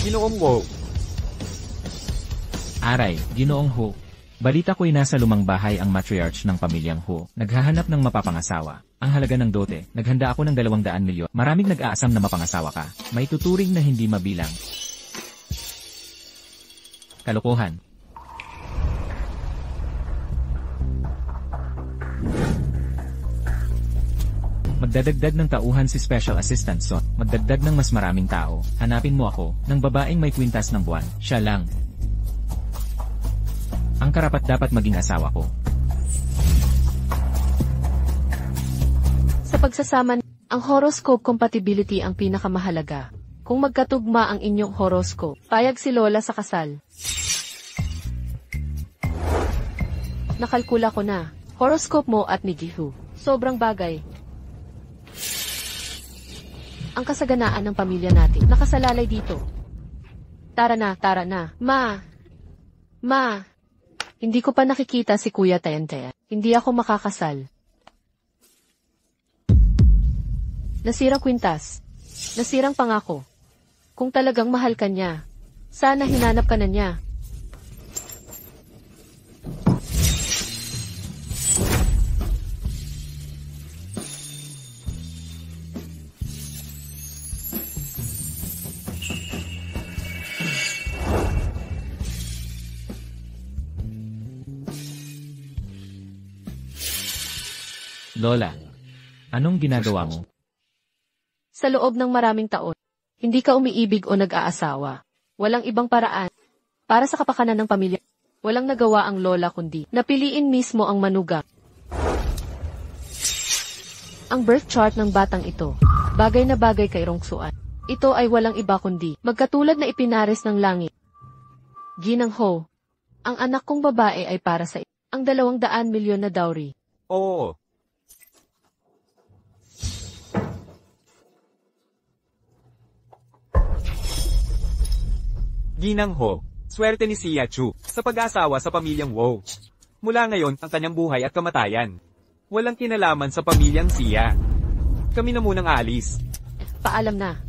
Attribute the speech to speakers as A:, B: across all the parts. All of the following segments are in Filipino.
A: Ginoong Ho.
B: Aray, Ginoong Ho. Balita ko'y nasa lumang bahay ang matriarch ng pamilyang Ho. Naghahanap ng mapapangasawa. Ang halaga ng dote, naghanda ako ng 200 milyon. Maraming nag-aasam na mapangasawa ka. May tuturing na hindi mabilang. Kalokohan. Magdadagdag ng tauhan si Special Assistant Son. Magdagdag ng mas maraming tao. Hanapin mo ako, ng babaeng may kwintas ng buwan. Siya lang. Ang karapat dapat maging asawa ko.
C: Sa pagsasama, ang horoscope compatibility ang pinakamahalaga. Kung magkatugma ang inyong horoscope, payag si Lola sa kasal. Nakalkula ko na. Horoscope mo at ni Jihu. Sobrang bagay. Ang kasaganaan ng pamilya natin. Nakasalalay dito. Tara na, tara na. Ma. Hindi ko pa nakikita si Kuya Tayantaya. Hindi ako makakasal. Nasirang kwintas. Nasirang pangako. Kung talagang mahal ka niya, sana hinanap ka na niya.
B: Lola, anong ginagawa mo?
C: Sa loob ng maraming taon, hindi ka umiibig o nag-aasawa. Walang ibang paraan. Para sa kapakanan ng pamilya, walang nagawa ang lola kundi napiliin mismo ang manugang. Ang birth chart ng batang ito, bagay na bagay kay Rongsuan. Ito ay walang iba kundi magkatulad na ipinares ng langit. Ginang Ho, ang anak kong babae ay para sa ang 200 milyon na dowry.
A: Oo. Ginang Ho, swerte ni Sia Chu sa pag-asawa sa pamilyang Wo. Mula ngayon ang kanyang buhay at kamatayan. Walang kinalaman sa pamilyang Sia. Kami na munang aalis.
C: Paalam na.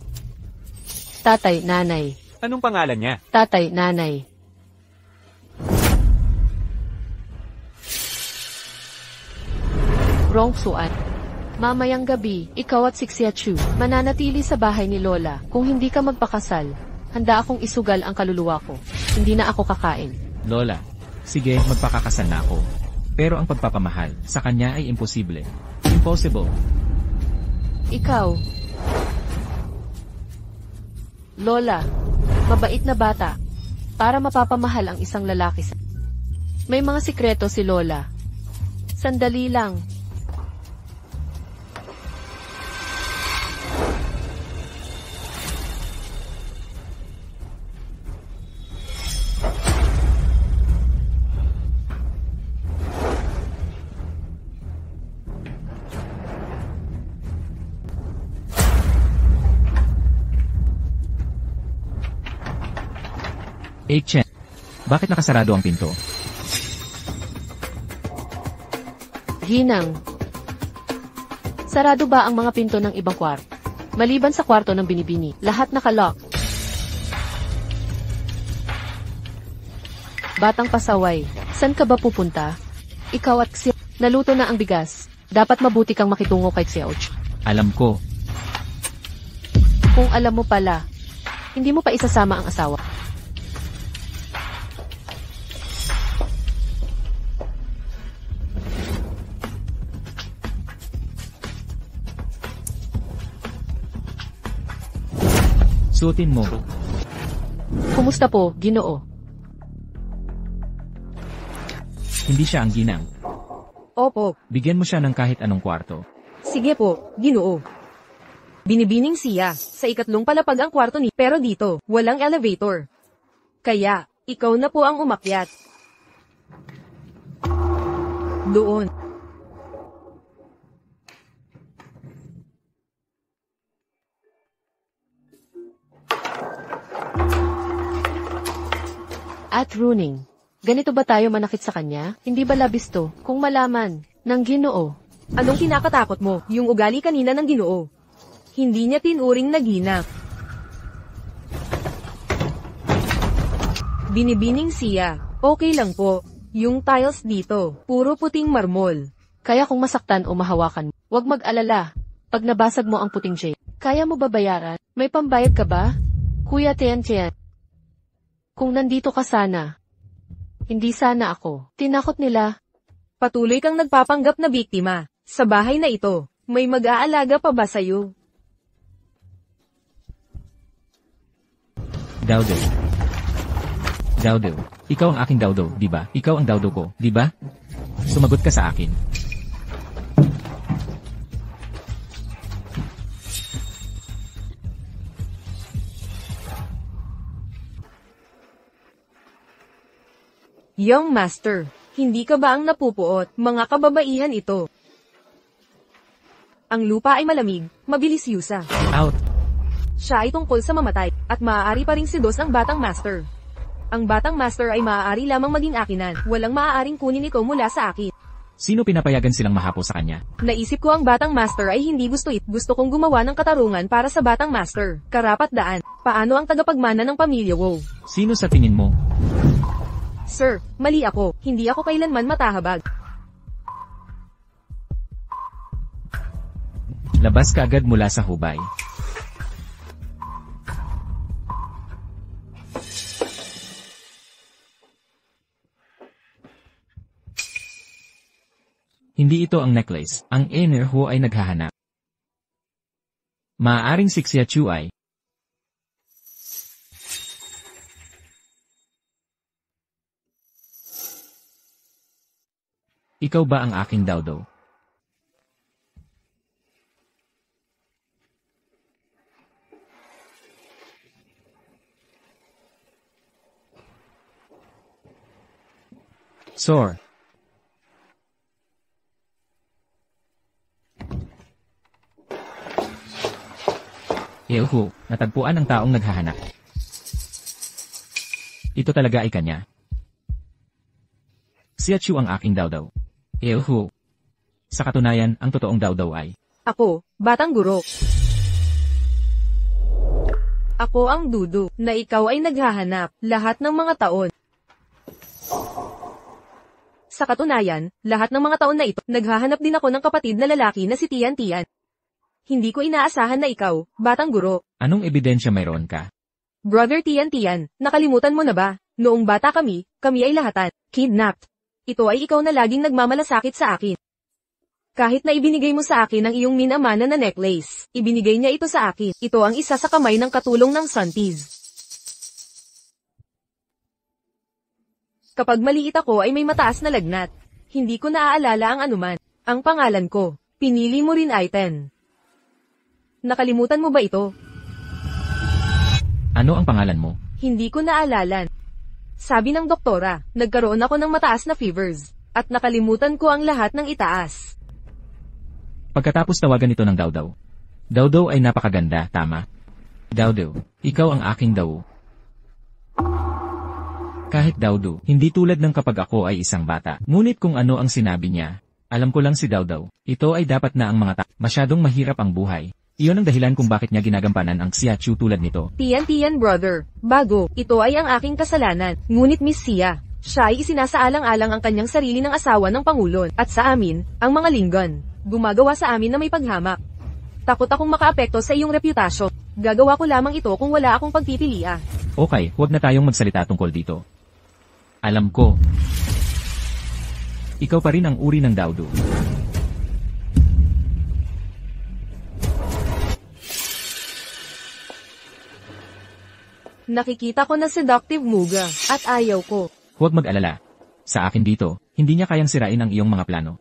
C: Tatay, nanay.
A: Anong pangalan niya?
C: Tatay, nanay. Rongsuan. Mamayang gabi, ikaw at si Xia Chu mananatili sa bahay ni Lola. Kung hindi ka magpakasal, handa akong isugal ang kaluluwa ko. Hindi na ako kakain.
B: Lola, sige, magpakakasal na ako. Pero ang pagpapamahal sa kanya ay imposible. Impossible.
C: Ikaw. Lola, mabait na bata. Para mapapamahal ang isang lalaki sa... May mga sikreto si Lola. Sandali lang.
B: Chen, bakit nakasarado ang pinto?
C: Ginang. Sarado ba ang mga pinto ng ibang kwarto? Maliban sa kwarto ng binibini, lahat nakalock. Batang pasaway, saan ka ba pupunta? Ikaw at Xia, naluto na ang bigas. Dapat mabuti kang makitungo kay Xiaoch.
B: Alam ko.
C: Kung alam mo pala, hindi mo pa isasama ang asawa.
B: Suotin mo.
C: Kumusta po, Ginoo?
B: Hindi siya ang ginang.
D: Opo.
B: Bigyan mo siya ng kahit anong kwarto.
D: Sige po, Ginoo. Binibining siya. Sa ikatlong palapag ang kwarto ni, pero dito, walang elevator. Kaya, ikaw na po ang umakyat. Doon.
C: At runing. Ganito ba tayo manakit sa kanya? Hindi ba labis to? Kung malaman ng Ginoo.
D: Anong kinakatakot mo? Yung ugali kanina ng Ginoo. Hindi niya tinuring na ginang. Binibining siya. Okay lang po. Yung tiles dito, puro puting marmol.
C: Kaya kung masaktan o mahawakan, huwag mag-alala. Pag nabasag mo ang puting J, kaya mo ba bayaran? May pambayad ka ba? Kuya Tian Tian. Kung nandito ka sana. Hindi sana ako. Tinakot nila.
D: Patuloy kang nagpapanggap na biktima. Sa bahay na ito, may mag-aalaga pa ba sa'yo?
B: Daudo. Daudo. Ikaw ang aking Daudo, di ba? Ikaw ang Daudo ko, di ba? Sumagot ka sa akin.
D: Young Master, hindi ka ba ang napupuot? Mga kababaihan ito. Ang lupa ay malamig, mabilis yusa.
B: Out.
D: Siya ay tungkol sa mamatay, at maaari pa ring sidos ang Batang Master. Ang Batang Master ay maaari lamang maging akinan, walang maaaring kunin ito mula sa akin.
B: Sino pinapayagan silang mahapo sa kanya?
D: Naisip ko ang Batang Master ay hindi gusto it. Gusto kong gumawa ng katarungan para sa Batang Master. Karapat daan. Paano ang tagapagmana ng pamilya Wow?
B: Sino sa tingin mo?
D: Sir, mali ako. Hindi ako kailanman matahabag.
B: Labas ka agad mula sa hubay. Hindi ito ang necklace. Ang Einer Ho ay naghahanap. Maaaring si Xia Chu ay. Ikaw ba ang aking Daudo? Sor. Eohu, natagpuan ang taong naghahanap. Ito talaga ay kanya. Si Chu ang aking Daudo. Eohu. Sa katunayan, ang totoong Daudo ay
D: Ako, Batang Guro. Ako ang Dudu, na ikaw ay naghahanap, lahat ng mga taon. Sa katunayan, lahat ng mga taon na ito, naghahanap din ako ng kapatid na lalaki na si Tian Tian. Hindi ko inaasahan na ikaw, Batang Guro.
B: anong ebidensya mayroon ka?
D: Brother Tian Tian, nakalimutan mo na ba? Noong bata kami ay lahatan, kidnapped. Ito ay ikaw na laging nagmamalasakit sa akin. Kahit na ibinigay mo sa akin ang iyong minamana na necklace, ibinigay niya ito sa akin. Ito ang isa sa kamay ng katulong ng Suntiz. Kapag maliit ako ay may mataas na lagnat. Hindi ko naaalala ang anuman. Ang pangalan ko, pinili mo rin Aiten. Nakalimutan mo ba ito?
B: Ano ang pangalan mo?
D: Hindi ko naalala. Sabi ng doktora, nagkaroon ako ng mataas na fevers, at nakalimutan ko ang lahat ng itaas.
B: Pagkatapos tawagan ito ng Daudo. Daudo ay napakaganda, tama? Daudo, ikaw ang aking Dao. Kahit Daudo, hindi tulad ng kapag ako ay isang bata. Ngunit kung ano ang sinabi niya, alam ko lang si Daudo. Ito ay dapat na ang mga masyadong mahirap ang buhay. Iyon ang dahilan kung bakit niya ginagampanan ang Xia Chu tulad nito.
D: Tian brother, bago, ito ay ang aking kasalanan. Ngunit Miss Xia, siya ay isinasaalang-alang ang kanyang sarili ng asawa ng Pangulo, at sa amin, ang mga linggon, gumagawa sa amin na may paghamak. Takot akong makaapekto sa iyong reputasyon. Gagawa ko lamang ito kung wala akong pagpipilian.
B: Okay, huwag na tayong magsalita tungkol dito. Alam ko. Ikaw pa rin ang uri ng Daudo.
D: Nakikita ko na seductive Muga, at ayaw ko.
B: Huwag mag-alala. Sa akin dito, hindi niya kayang sirain ang iyong mga plano.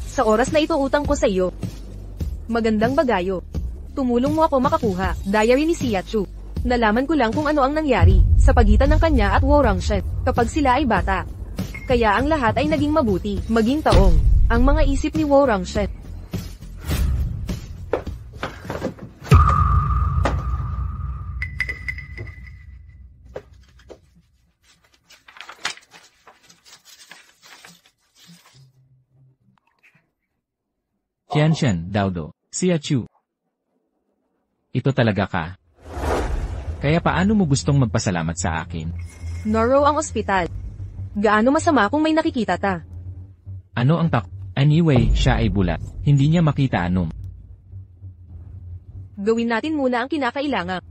D: Sa oras na ito utang ko sa iyo. Magandang bagayo. Tumulong mo ako makakuha, diary ni Xia Chu. Nalaman ko lang kung ano ang nangyari, sa pagitan ng kanya at Wu Rangshen, kapag sila ay bata. Kaya ang lahat ay naging mabuti, maging taong, ang mga isip ni Wu Rangshen.
B: Qianshen, Daudo, Xia Chu. Ito talaga ka. Kaya paano mo gustong magpasalamat sa akin?
D: Naro ang ospital. Gaano masama kung may nakikita ta?
B: Ano ang Anyway, siya ay bulat. Hindi niya makita anong.
D: Gawin natin muna ang kinakailangan.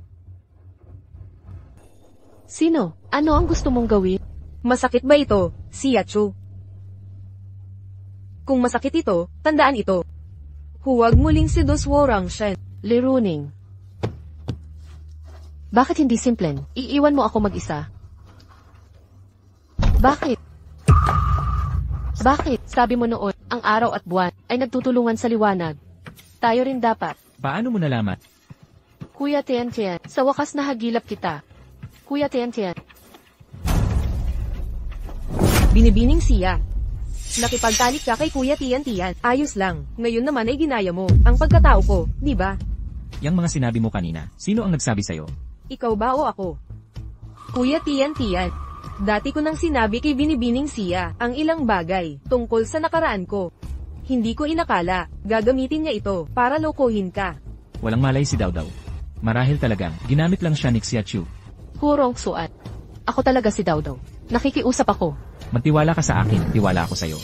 C: Sino? Ano ang gusto mong gawin?
D: Masakit ba ito, Siachu? Kung masakit ito, tandaan ito. Huwag muling si Dos Worangshen.
C: Liruning. Bakit hindi simplen? Iiwan mo ako mag-isa? Bakit? Bakit? Sabi mo noon, ang araw at buwan ay nagtutulungan sa liwanag. Tayo rin dapat.
B: Paano mo nalaman?
C: Kuya Tian-Tian, sa wakas nahagilap kita. Kuya Tian-Tian.
D: Binibining siya. Nakipagtalik ka kay Kuya Tian-Tian. Ayos lang. Ngayon naman ay ginaya mo ang pagkatao ko, di ba?
B: Yang mga sinabi mo kanina, sino ang nagsabi sa'yo?
D: Ikaw ba o ako? Kuya Tian-Tian. Dati ko nang sinabi kay Binibining siya ang ilang bagay tungkol sa nakaraan ko. Hindi ko inakala, gagamitin niya ito para lokohin ka.
B: Walang malay si Dawdaw. Marahil talagang, ginamit lang siya ni Xiachu.
C: Hurong suat. Ako talaga si Dawdaw. Nakikiusap ako.
B: Magtiwala ka sa akin, tiwala ako sa'yo.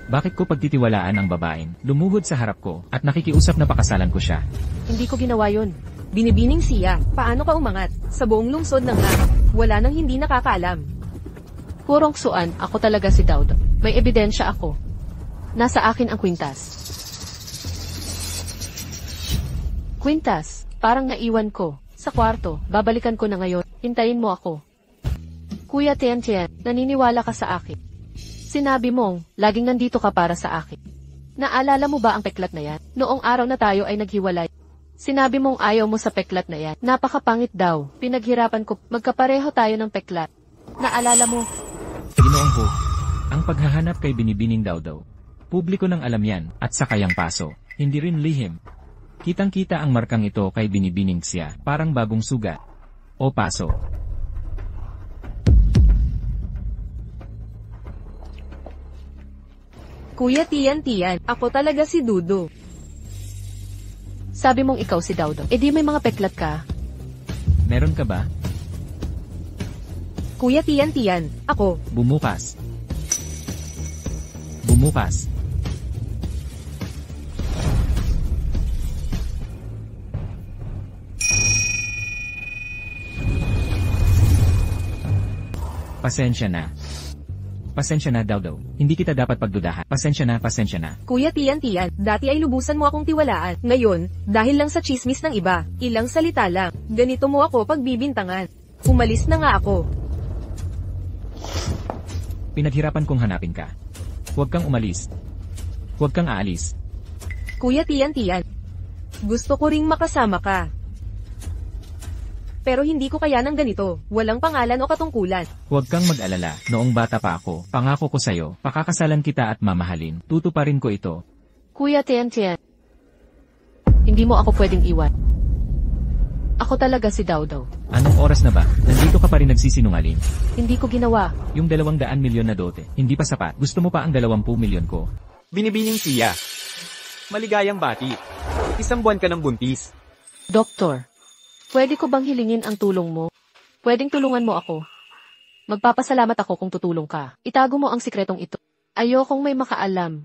B: Bakit ko pagtitiwalaan ang babaeng, lumuhod sa harap ko, at nakikiusap na pakasalan ko siya?
C: Hindi ko ginawa yun.
D: Binibining siya, paano ka umangat? Sa buong lungsod na nga, wala nang hindi nakakaalam.
C: Hurong suan, ako talaga si Dawdaw. May ebidensya ako. Nasa akin ang kwintas. Kwintas, parang naiwan ko. Sa kwarto, babalikan ko na ngayon. Hintayin mo ako. Kuya Tian-Tian, naniniwala ka sa akin. Sinabi mong, laging nandito ka para sa akin. Naalala mo ba ang peklat na yan? Noong araw na tayo ay naghiwalay. Sinabi mong ayaw mo sa peklat na yan. Napakapangit daw. Pinaghirapan ko, magkapareho tayo ng peklat. Naalala mo?
B: Ginoong Ho, ang paghahanap kay Binibining Dawdaw. Publiko nang alam yan, at sa kayang paso. Hindi rin lihim. Kitang-kita ang markang ito kay Binibining siya, parang bagong sugat. O paso.
D: Kuya Tian-Tian, ako talaga si Dudu.
C: Sabi mong ikaw si Dawdaw. E di may mga peklat ka.
B: Meron ka ba?
D: Kuya Tian-Tian, ako.
B: Bumukas. Bumukas. Pasensya na. Pasensya na, Dawdaw. Hindi kita dapat pagdudahan. Pasensya na, pasensya na.
D: Kuya Tian-Tian, dati ay lubusan mo akong tiwalaan. Ngayon, dahil lang sa chismis ng iba, ilang salita lang, ganito mo ako pagbibintangan. Umalis na nga ako.
B: Pinaghirapan kong hanapin ka. Huwag kang umalis. Huwag kang aalis.
D: Kuya Tian-Tian, gusto ko ring makasama ka. Pero hindi ko kaya ng ganito, walang pangalan o katungkulan.
B: Huwag kang mag-alala, noong bata pa ako, pangako ko sa'yo, pakakasalan kita at mamahalin, tutuparin ko ito.
C: Kuya Tian-Tian, hindi mo ako pwedeng iwan. Ako talaga si Dawdaw.
B: Anong oras na ba? Nandito ka pa rin nagsisinungaling.
C: Hindi ko ginawa.
B: Yung 200 milyon na dote, hindi pa sapat. Gusto mo pa ang 20 milyon ko?
A: Binibining siya. Maligayang bati. 1 buwan ka ng buntis.
C: Doktor, pwede ko bang hilingin ang tulong mo? Pwedeng tulungan mo ako. Magpapasalamat ako kung tutulong ka. Itago mo ang sikretong ito. Ayokong may makaalam.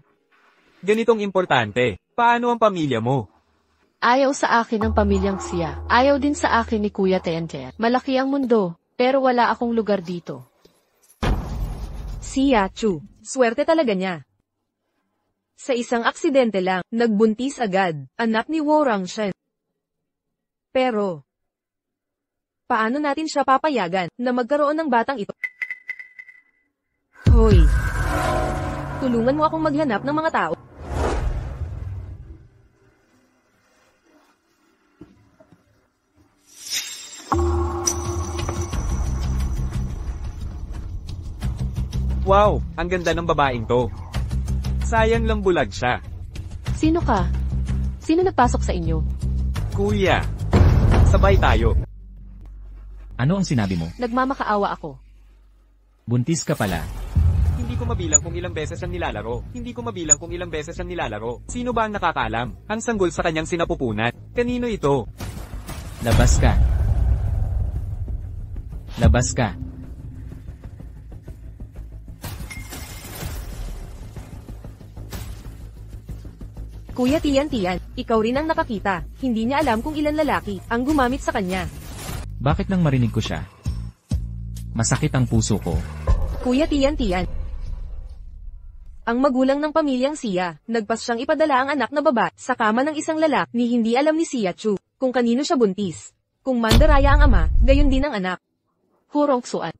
A: Ganitong importante. Paano ang pamilya mo?
C: Ayaw sa akin ng pamilyang siya. Ayaw din sa akin ni Kuya Tian-Tian. Malaki ang mundo, pero wala akong lugar dito.
D: Siachu, swerte talaga niya. Sa isang aksidente lang, nagbuntis agad, anak ni Worangshen. Pero, paano natin siya papayagan na magkaroon ng batang ito? Hoy! Tulungan mo akong maghanap ng mga tao.
A: Wow, ang ganda ng babaeng to. Sayang lang bulag siya.
C: Sino ka? Sino nagpasok sa inyo?
A: Kuya, sabay tayo.
B: Ano ang sinabi mo?
C: Nagmamakaawa ako.
B: Buntis ka pala.
A: Hindi ko mabilang kung ilang beses ang nilalaro. Hindi ko mabilang kung ilang beses ang nilalaro. Sino ba ang nakakaalam? Ang sanggol sa kanyang sinapupunan. Kanino ito?
B: Labas ka. Labas ka.
D: Kuya Tian, ikaw rin ang nakakita. Hindi niya alam kung ilan lalaki ang gumamit sa kanya.
B: Bakit nang marinig ko siya? Masakit ang puso ko.
D: Kuya Tian. Ang magulang ng pamilyang Sia, nagpas siyang ipadala ang anak na baba sa kama ng isang lalaki ni hindi alam ni Sia Chu kung kanino siya buntis. Kung mandaraya ang ama, gayon din ang anak.
C: Hurong suan.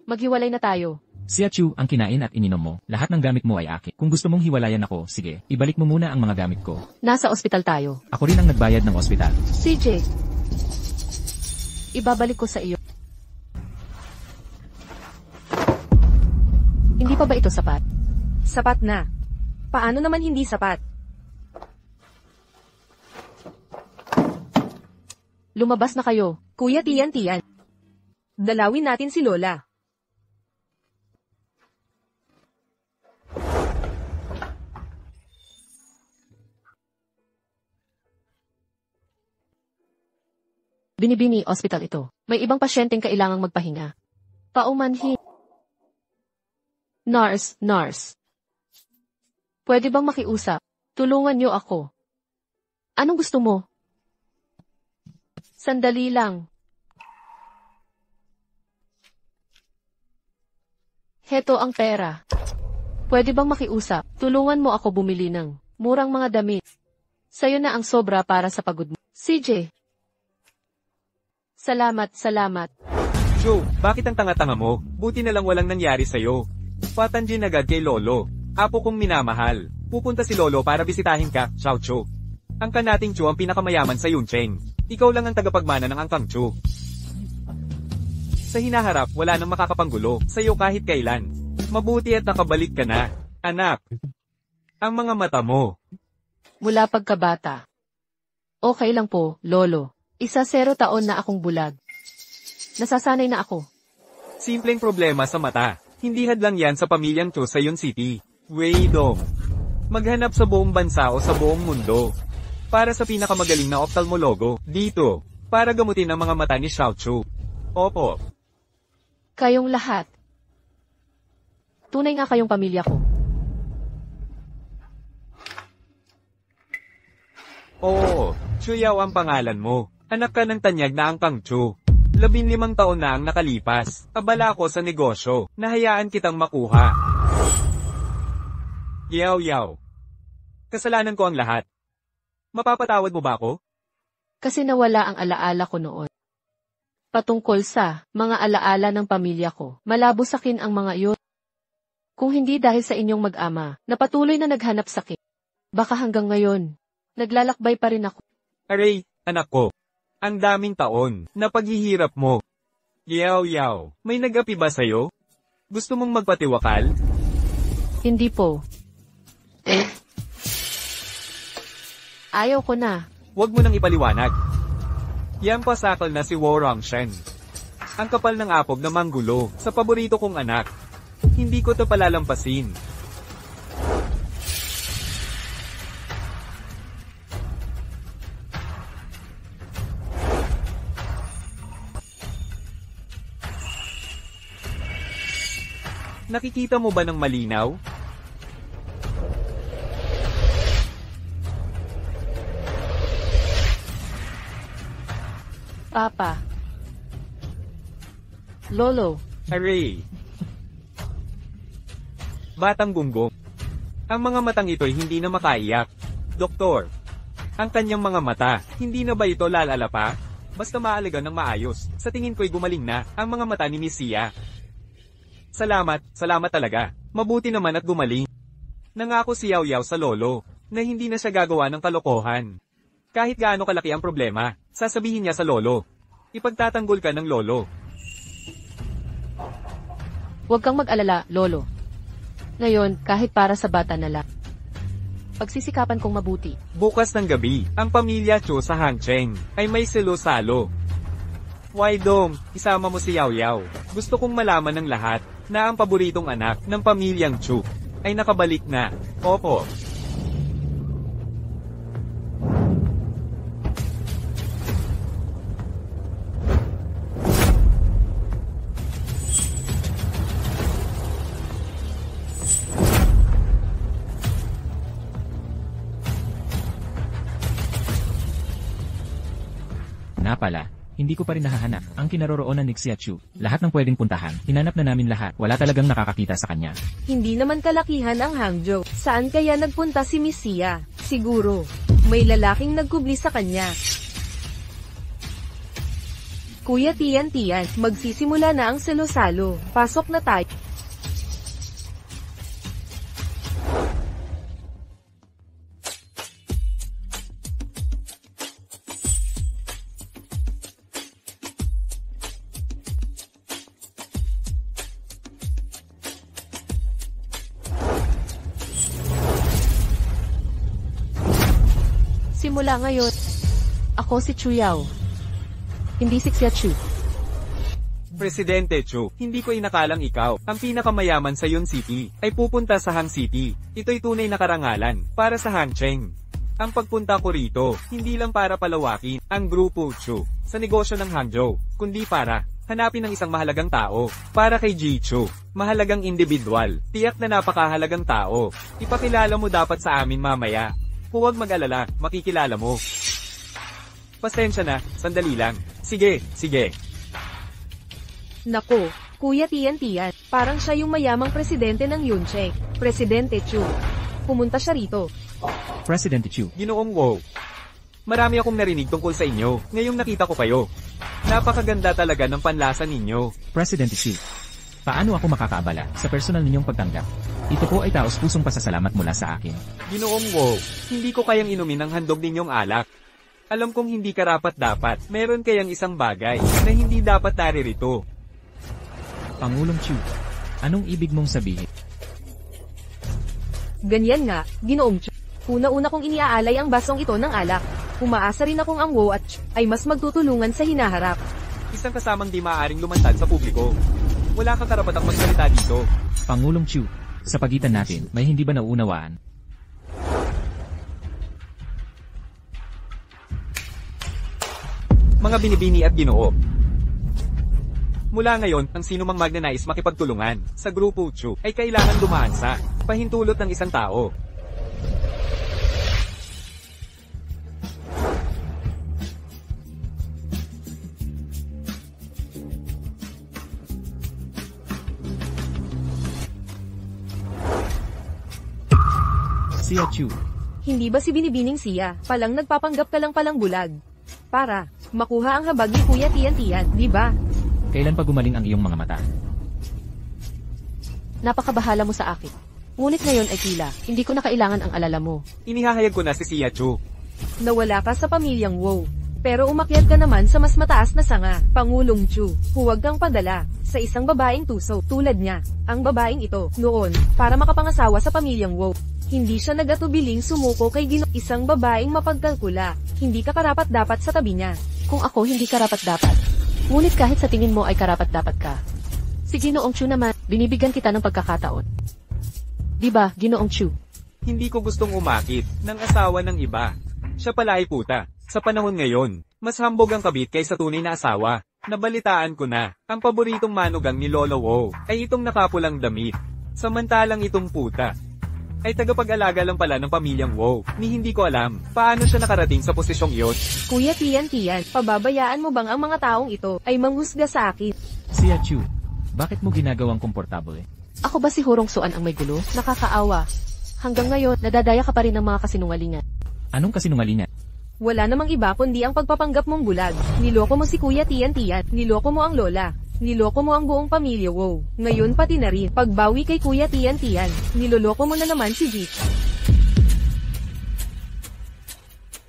C: Maghiwalay na tayo.
B: Sia Chu, ang kinain at ininom mo, lahat ng gamit mo ay akin. Kung gusto mong hiwalayan ako, sige, ibalik mo muna ang mga gamit ko.
C: Nasa ospital tayo.
B: Ako rin ang nagbayad ng ospital.
C: CJ, ibabalik ko sa iyo. Hindi pa ba ito sapat?
D: Sapat na. Paano naman hindi sapat?
C: Lumabas na kayo.
D: Kuya Tian. Dalawin natin si Lola.
C: Binibini ospital ito. May ibang pasyenteng kailangang magpahinga. Paumanhin. Nurse. Pwede bang makiusap? Tulungan niyo ako. Anong gusto mo? Sandali lang. Heto ang pera. Pwede bang makiusap? Tulungan mo ako bumili ng murang mga damit. Sa'yo na ang sobra para sa pagod mo. CJ. Salamat.
A: Chu, bakit ang tanga-tanga mo? Buti na lang walang nangyari sa'yo. Patanjin agad kay Lolo. Apo kong minamahal. Pupunta si Lolo para bisitahin ka, Xiao Chu. Ang kanating Chu ang pinakamayaman sa Yuncheng. Ikaw lang ang tagapagmana ng Angkang Chu. Sa hinaharap, wala nang makakapanggulo sa'yo kahit kailan. Mabuti at nakabalik ka na, anak. Ang mga mata mo.
C: Mula pagkabata. Okay lang po, Lolo. 0 taon na akong bulag. Nasasanay na ako.
A: Simpleng problema sa mata. Hindi hadlang yan sa pamilyang Chu sa Yun City. Weidong. Maghanap sa buong bansa o sa buong mundo. Para sa pinakamagaling na ophthalmologo, dito. Para gamutin ang mga mata ni Xiao Chu. Opo.
C: Kayong lahat. Tunay nga kayong pamilya ko.
A: Oo, Chuyao ang pangalan mo. Anak ka ng tanyag na Angkang Chu. 15 taon na ang nakalipas. Abala ko sa negosyo. Nahayaan kitang makuha. Yaw. Kasalanan ko ang lahat. Mapapatawad mo ba ako?
C: Kasi nawala ang alaala ko noon. Patungkol sa mga alaala ng pamilya ko. Malabo sakin ang mga iyon. Kung hindi dahil sa inyong mag-ama, na patuloy na naghanap sakit. Baka hanggang ngayon, naglalakbay pa rin ako.
A: Aray, anak ko. Ang daming taon na paghihirap mo. Yaw. May nag-api ba sa'yo? Gusto mong magpatiwakal?
C: Hindi po. Ayaw ko na.
A: Huwag mo nang ipaliwanag. Yan pasakal na si Wu Rongshen. Ang kapal ng apog na manggulo sa paborito kong anak. Hindi ko to palalampasin. Nakikita mo ba ng malinaw?
C: Papa. Lolo.
A: Aray. Batang gunggong. Ang mga matang ito'y hindi na makaiyak. Doktor. Ang kanyang mga mata, hindi na ba ito lalala pa? Basta maalaga ng maayos. Sa tingin ko'y gumaling na ang mga mata ni Miss Sia. Salamat talaga. Mabuti naman at gumaling. Nangako si Yaw sa lolo, na hindi na siya gagawa ng kalokohan. Kahit gaano kalaki ang problema, sasabihin niya sa lolo. Ipagtatanggol ka ng lolo.
C: Huwag kang mag-alala, Lolo. Ngayon, kahit para sa bata na lang. Pagsisikapan kong mabuti.
A: Bukas ng gabi, ang pamilya Chu sa Hangcheng ay may salo-salo. Waidong, isama mo si Yaw. Gusto kong malaman ng lahat na ang paboritong anak ng pamilyang Chu ay nakabalik na. Opo.
B: Nga pala, hindi ko pa rin nahahanap ang kinaroroonan ni Xiachu. Lahat ng pwedeng puntahan, hinanap na namin lahat. Wala talagang nakakakita sa kanya.
D: Hindi naman kalakihan ang Hangzhou. Saan kaya nagpunta si Miss Xia? Siguro, may lalaking nagkubli sa kanya. Kuya Tian, magsisimula na ang salo-salo. Pasok na tayo.
C: Simula ngayon, ako si Chu Yao. Hindi si Xiachu.
A: Presidente Chu, hindi ko inakalang ikaw, ang pinakamayaman sa Yun City, ay pupunta sa Hang City. Ito'y tunay na karangalan, para sa Hangcheng. Ang pagpunta ko rito, hindi lang para palawakin ang grupo Chu sa negosyo ng Hangzhou, kundi para hanapin ang isang mahalagang tao. Para kay Ji Chu, mahalagang individual, tiyak na napakahalagang tao. Ipakilala mo dapat sa amin mamaya. Huwag mag-alala, makikilala mo. Pasensya na, sandali lang. Sige.
D: Nako, Kuya Tian, parang siya yung mayamang presidente ng Yuncheng. Presidente Chu. Pumunta siya rito.
B: Presidente Chu.
A: Ginoong Wow. Marami akong narinig tungkol sa inyo, ngayong nakita ko kayo. Napakaganda talaga ng panlasa ninyo.
B: Presidente Chu. Paano ako makakaabala sa personal ninyong pagtanggap? Ito po ay taos-pusong pasasalamat mula sa akin.
A: Ginoong Wow, hindi ko kayang inumin ang handog ninyong alak. Alam kong hindi karapat-dapat, meron kayang isang bagay na hindi dapat naririto.
B: Pangulong Chu, anong ibig mong sabihin?
D: Ganyan nga, Ginoong Chu. Una-una kong iniaalay ang basong ito ng alak. Umaasa rin akong ang Wo at Chu ay mas magtutulungan sa hinaharap.
A: Isang kasamang di maaaring lumantad sa publiko. Wala kang karapatang magsalita dito.
B: Pangulong Chu, sa pagitan natin, may hindi ba nauunawaan?
A: Mga binibini at ginoo. Mula ngayon, ang sinumang magnanais makipagtulungan sa grupo Chu ay kailangan dumaan sa pahintulot ng isang tao.
B: Xiachu.
D: Hindi ba si Binibining Xia, palang nagpapanggap ka lang palang bulag? Para makuha ang habag ni Kuya Tian, di ba?
B: Kailan pa gumaling ang iyong mga mata?
C: Napakabahala mo sa akin. Ngunit ngayon ay tila, hindi ko na kailangan ang alala mo.
A: Inihahayag ko na si Xia Chu.
D: Nawala ka sa pamilyang Wo. Pero umakyat ka naman sa mas mataas na sanga, Pangulong Chu. Huwag kang padala sa isang babaeng tuso tulad niya. Ang babaeng ito, noon, para makapangasawa sa pamilyang Wo. Hindi siya nagatubiling sumuko kay isang babaeng mapagkalkula. Hindi ka karapat-dapat sa tabi niya.
C: Kung ako hindi karapat-dapat. Ngunit kahit sa tingin mo ay karapat-dapat ka. Si Ginoong Chu naman, binibigyan kita ng pagkakataon. Diba, Ginoong Chu?
A: Hindi ko gustong umakit ng asawa ng iba. Siya pala ay puta. Sa panahon ngayon, mas hambog ang kabit kaysa tunay na asawa. Nabalitaan ko na, ang paboritong manugang ni Lolo Wo ay itong nakapulang damit. Samantalang itong puta ay tagapag-alaga lang pala ng pamilyang Wo, ni hindi ko alam paano siya nakarating sa posisyong iyon.
D: Kuya Tian, pababayaan mo bang ang mga taong ito ay manghusga sa akin?
B: Xiachu, bakit mo ginagawang komportable?
C: Ako ba si Hurong Suan ang may gulo? Nakakaawa. Hanggang ngayon, nadadaya ka pa rin ng mga kasinungalingan.
B: Anong kasinungalingan?
D: Wala namang iba kundi ang pagpapanggap mong bulag. Niloko mo si Kuya Tian, niloko mo ang lola. Niloko mo ang buong pamilya Wo. Ngayon pati na rin, pagbawi kay Kuya Tian, niloloko mo na naman si Jit.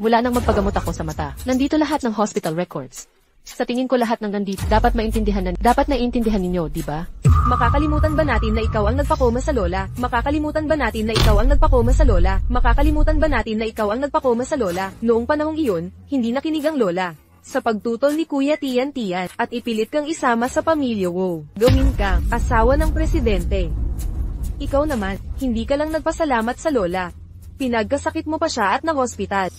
C: Wala nang magpagamot ako sa mata. Nandito lahat ng hospital records. Sa tingin ko lahat ng nandito, dapat naiintindihan ninyo, di ba?
D: Makakalimutan ba natin na ikaw ang nagpakoma sa lola? Makakalimutan ba natin na ikaw ang nagpakoma sa lola? Makakalimutan ba natin na ikaw ang nagpakoma sa lola? Noong panahong iyon, hindi nakinig ang lola sa pagtutol ni Kuya Tian at ipilit kang isama sa pamilya Wo. Gawin kang asawa ng presidente. Ikaw naman, hindi ka lang nagpasalamat sa lola. Pinagkasakit mo pa siya at nag-hospital.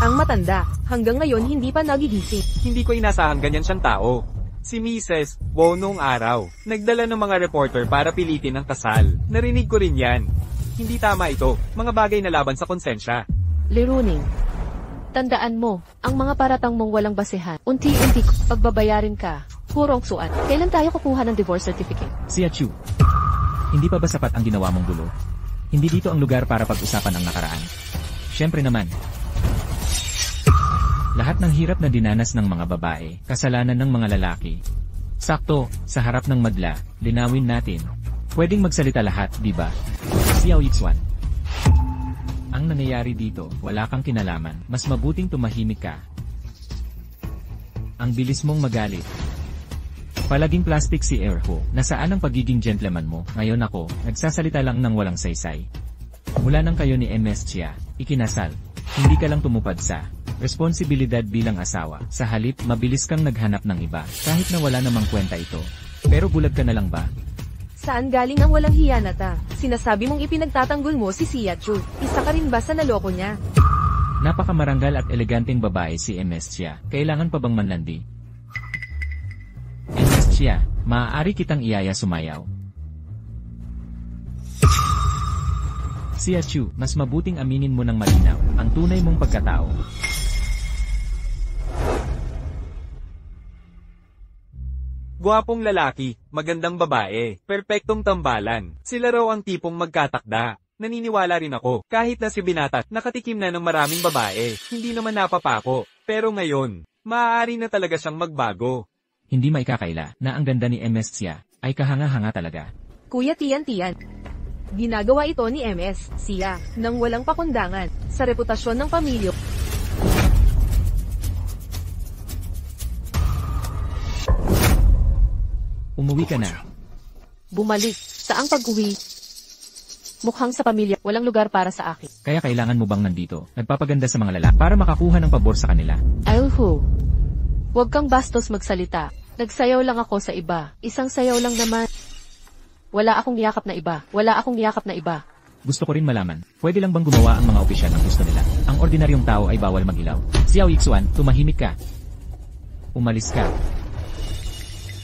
D: Ang matanda, hanggang ngayon hindi pa nagigising.
A: Hindi ko inasahang ganyan siyang tao. Si Mrs. Wo noong araw, nagdala ng mga reporter para pilitin ang kasal. Narinig ko rin yan. Hindi tama ito, mga bagay na laban sa konsensya.
C: Liruning. Tandaan mo, ang mga paratang mong walang basehan, unti-unti pagbabayarin ka. Hurong suan, kailan tayo kukuha ng divorce certificate?
B: Sia Chu, hindi pa ba sapat ang ginawa mong gulo? Hindi dito ang lugar para pag-usapan ang nakaraan. Siyempre naman. Lahat ng hirap na dinanas ng mga babae, kasalanan ng mga lalaki. Sakto, sa harap ng madla, linawin natin. Pwedeng magsalita lahat, di ba? Xiao Yixuan. Ang nangyayari dito, wala kang kinalaman. Mas mabuting tumahimik ka. Ang bilis mong magalit. Palaging plastic si Erho. Nasaan ang pagiging gentleman mo? Ngayon ako, nagsasalita lang ng walang saysay. Mula nang kayo ni MS Chia, ikinasal. Hindi ka lang tumupad sa responsibilidad bilang asawa. Sa halip, mabilis kang naghanap ng iba, kahit na wala namang kwenta ito. Pero bulag ka na lang ba?
D: Saan galing ang walang hiyanata? Sinasabi mong ipinagtatanggol mo si Sia Chu. Isa ka rin ba sa naloko niya?
B: Napakamarangal at eleganteng babae si MS Chia. Kailangan pa bang manlandi? MS Chia, maaari kitang iyaya sumayaw. Sia Chu, mas mabuting aminin mo ng malinaw ang tunay mong pagkatao.
A: Gwapong lalaki, magandang babae, perpektong tambalan. Sila raw ang tipong magkatakda. Naniniwala rin ako, kahit na si Binata, nakatikim na ng maraming babae, hindi naman napapako. Pero ngayon, maaari na talaga siyang magbago.
B: Hindi maikakaila na ang ganda ni MS Sia ay kahanga-hanga talaga.
D: Kuya Tian. Ginagawa ito ni MS Sia nang walang pakundangan sa reputasyon ng pamilya.
B: Umuwi ka na.
C: Bumalik. Saang pag-uwi? Mukhang sa pamilya, walang lugar para sa akin.
B: Kaya kailangan mo bang nandito, nagpapaganda sa mga lalaki para makakuha ng pabor sa kanila?
C: Ilho. Huwag kang bastos magsalita. Nagsayaw lang ako sa iba. Isang sayaw lang naman. Wala akong niyakap na iba.
B: Gusto ko rin malaman, pwede lang bang gumawa ang mga opisyal ng gusto nila? Ang ordinaryong tao ay bawal mag-ilaw. Xiao Yixuan, tumahimik ka. Umalis ka.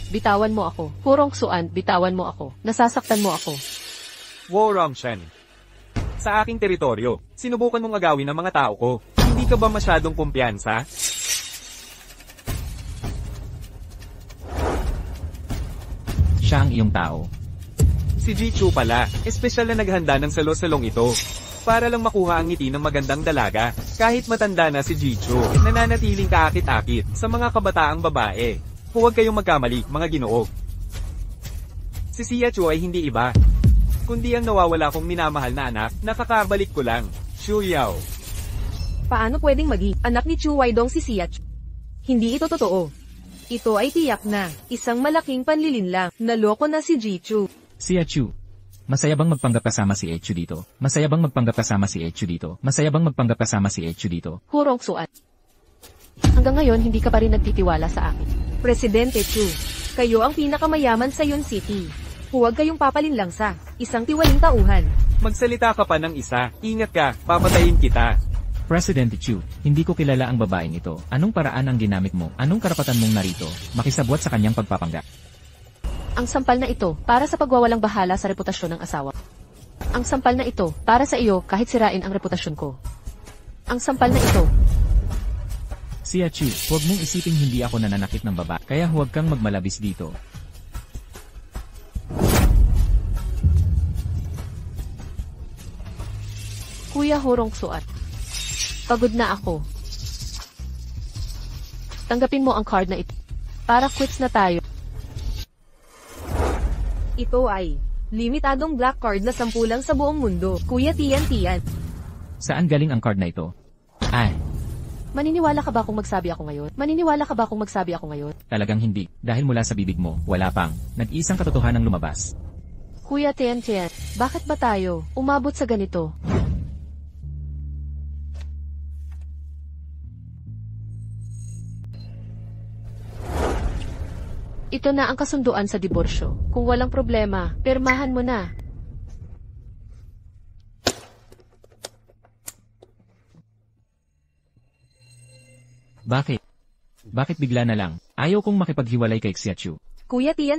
C: Bitawan mo ako. Hurong suan, bitawan mo ako. Nasasaktan mo ako.
A: Wo Rongshan. Sa aking teritoryo, sinubukan mong agawin ang mga tao ko. Hindi ka ba masyadong kumpiyansa?
B: Siya ang iyong tao.
A: Si Jichu pala, espesyal na naghanda ng salo-salong ito. Para lang makuha ang ngiti ng magandang dalaga. Kahit matanda na si Jichu, nananatiling kaakit-akit sa mga kabataang babae. Huwag kayong magkamali, mga ginoo. Si Sia Chu ay hindi iba, kundi ang nawawala kong minamahal na anak, nakakabalik ko lang. Xu Yao.
D: Paano pwedeng maging anak ni Chu Weidong si Sia Chu? Hindi ito totoo. Ito ay tiyak na isang malaking panlilinlang. Naloko na si Jichu.
B: Sia Chu, masaya bang magpanggap kasama si Echu dito? Masaya bang magpanggap kasama si Echu dito? Masaya bang magpanggap kasama si Echu dito?
C: Hurong suan. Hanggang ngayon, hindi ka pa rin nagtitiwala sa akin.
D: Presidente Chu, kayo ang pinakamayaman sa Yun City. Huwag kayong papalinlang sa isang tiwaling tauhan.
A: Magsalita ka pa ng isa, ingat ka, papatayin kita.
B: President Chu, hindi ko kilala ang babaeng ito. Anong paraan ang ginamit mo? Anong karapatan mong narito? Makisabwat sa kanyang pagpapanggap.
C: Ang sampal na ito, para sa pagwawalang bahala sa reputasyon ng asawa. Ang sampal na ito, para sa iyo kahit sirain ang reputasyon ko. Ang sampal na ito.
B: Sia Chu, huwag mong isiping hindi ako nananakit ng baba, kaya huwag kang magmalabis dito.
C: Kuya Hurong Suat. Pagod na ako. Tanggapin mo ang card na ito. Para quits na tayo.
D: Ito ay limitadong black card na 10 lang sa buong mundo. Kuya Tian.
B: Saan galing ang card na ito? Ay,
C: Maniniwala ka ba kung magsabi ako ngayon?
B: talagang hindi. Dahil mula sa bibig mo, wala pang nag-isang katotohanan lumabas.
C: Kuya Tian, bakit ba tayo umabot sa ganito? Ito na ang kasunduan sa diborsyo. Kung walang problema, pirmahan mo na.
B: Bakit? Bakit bigla na lang? Ayaw kong makipaghiwalay kay Sia Chu.
D: Kuya Tian,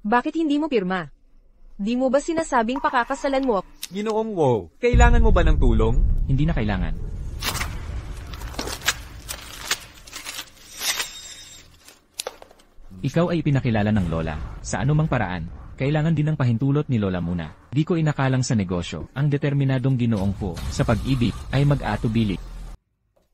D: bakit hindi mo pirma? Di mo ba sinasabing pakakasalan mo?
A: Ginoong Wo, kailangan mo ba ng tulong?
B: Hindi na kailangan. Ikaw ay ipinakilala ng lola. Sa anumang paraan, kailangan din ng pahintulot ni lola muna. Di ko inakalang sa negosyo, ang determinadong Ginoong Hu sa pag-ibig ay mag-atubili.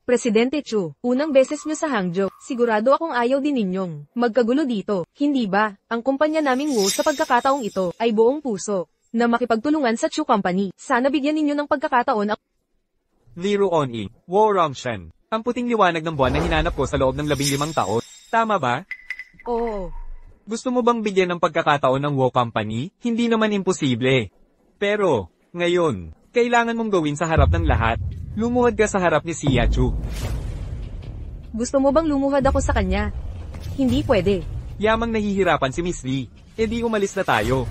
D: Presidente Chu, unang beses nyo sa Hangzhou, sigurado akong ayaw din ninyong magkagulo dito, hindi ba? Ang kumpanya naming Wu sa pagkakataong ito ay buong puso na makipagtulungan sa Chu Company. Sana bigyan ninyo ng pagkakataon ang
A: Liru On-i, Wo Rongshan. Ang puting liwanag ng buwan na hinanap ko sa loob ng 15 taon. Tama ba?
D: Oo.
A: Gusto mo bang bigyan ng pagkakataon ng Wo Company? Hindi naman imposible. Pero, ngayon, kailangan mong gawin sa harap ng lahat. Lumuhad ka sa harap ni Xia Chu.
D: Gusto mo bang lumuhad ako sa kanya? Hindi pwede.
A: Yamang nahihirapan si Miss Lee. E di umalis na tayo.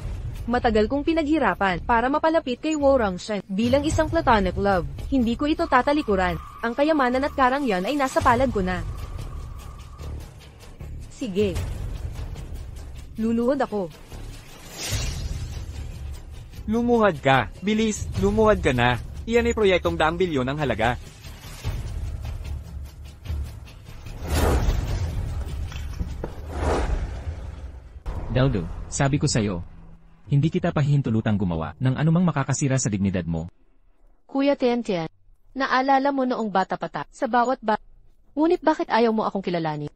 D: Matagal kong pinaghirapan para mapalapit kay Wo Rongshan bilang isang platonic love. Hindi ko ito tatalikuran. Ang kayamanan at karangyan ay nasa palad ko na. Sige. Luluhod ako.
A: Lumuhad ka. Bilis, lumuhad ka na. Iyan ay proyektong 100 bilyon ang halaga.
B: Deldo, sabi ko sa'yo, hindi kita pahihintulutang gumawa ng anumang makakasira sa dignidad mo.
C: Kuya Tian, naalala mo noong bata pa sa bawat Ngunit bakit ayaw mo akong kilalanin?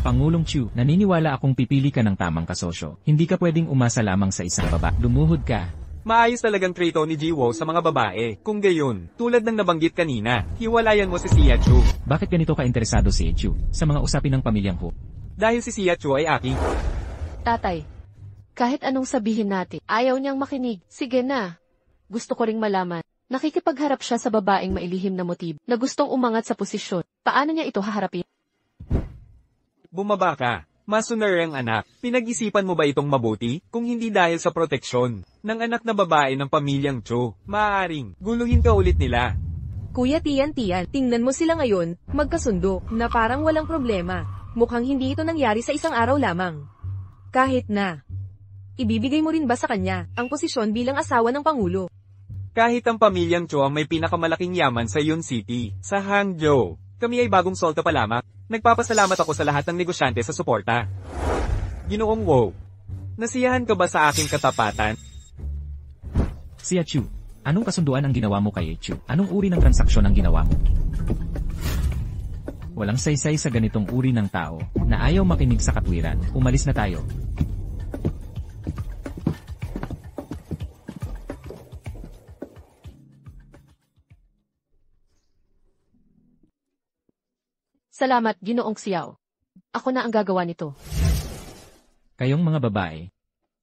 B: Pangulong Chu, naniniwala akong pipili ka ng tamang kasosyo. Hindi ka pwedeng umasa lamang sa isang baba. Lumuhod ka.
A: Maayos talagang trito ni Jiwo sa mga babae. Kung gayon, tulad ng nabanggit kanina, hiwalayan mo si Xia Chu.
B: Bakit ganito ka interesado si Chu sa mga usapin ng pamilyang Hu?
A: Dahil si Xia Chu ay aking.
C: Tatay, kahit anong sabihin natin, ayaw niyang makinig. Sige na. Gusto ko ring malaman. Nakikipagharap siya sa babaeng mailihim na motibo na gustong umangat sa posisyon. Paano niya ito haharapin?
A: Bumaba ka. Masuner ang anak. Pinag-isipan mo ba itong mabuti? Kung hindi dahil sa proteksyon ng anak na babae ng pamilyang Cho, maaaring guluhin ka ulit nila.
D: Kuya Tian, tingnan mo sila ngayon, magkasundo, na parang walang problema. Mukhang hindi ito nangyari sa isang araw lamang. Kahit na, ibibigay mo rin ba sa kanya ang posisyon bilang asawa ng Pangulo?
A: Kahit ang pamilyang Cho ang may pinakamalaking yaman sa Yun City, sa Hangzhou, kami ay bagong solta pa lamang. Nagpapasalamat ako sa lahat ng negosyante sa suporta. Ginoong Wo, nasiyahan ka ba sa aking katapatan?
B: Xia Chu, anong kasunduan ang ginawa mo kay Chu? Anong uri ng transaksyon ang ginawa mo? Walang saysay sa ganitong uri ng tao na ayaw makinig sa katwiran. Umalis na tayo.
C: Salamat, Ginoong Xiao. Ako na ang gagawa nito.
B: Kayong mga babae,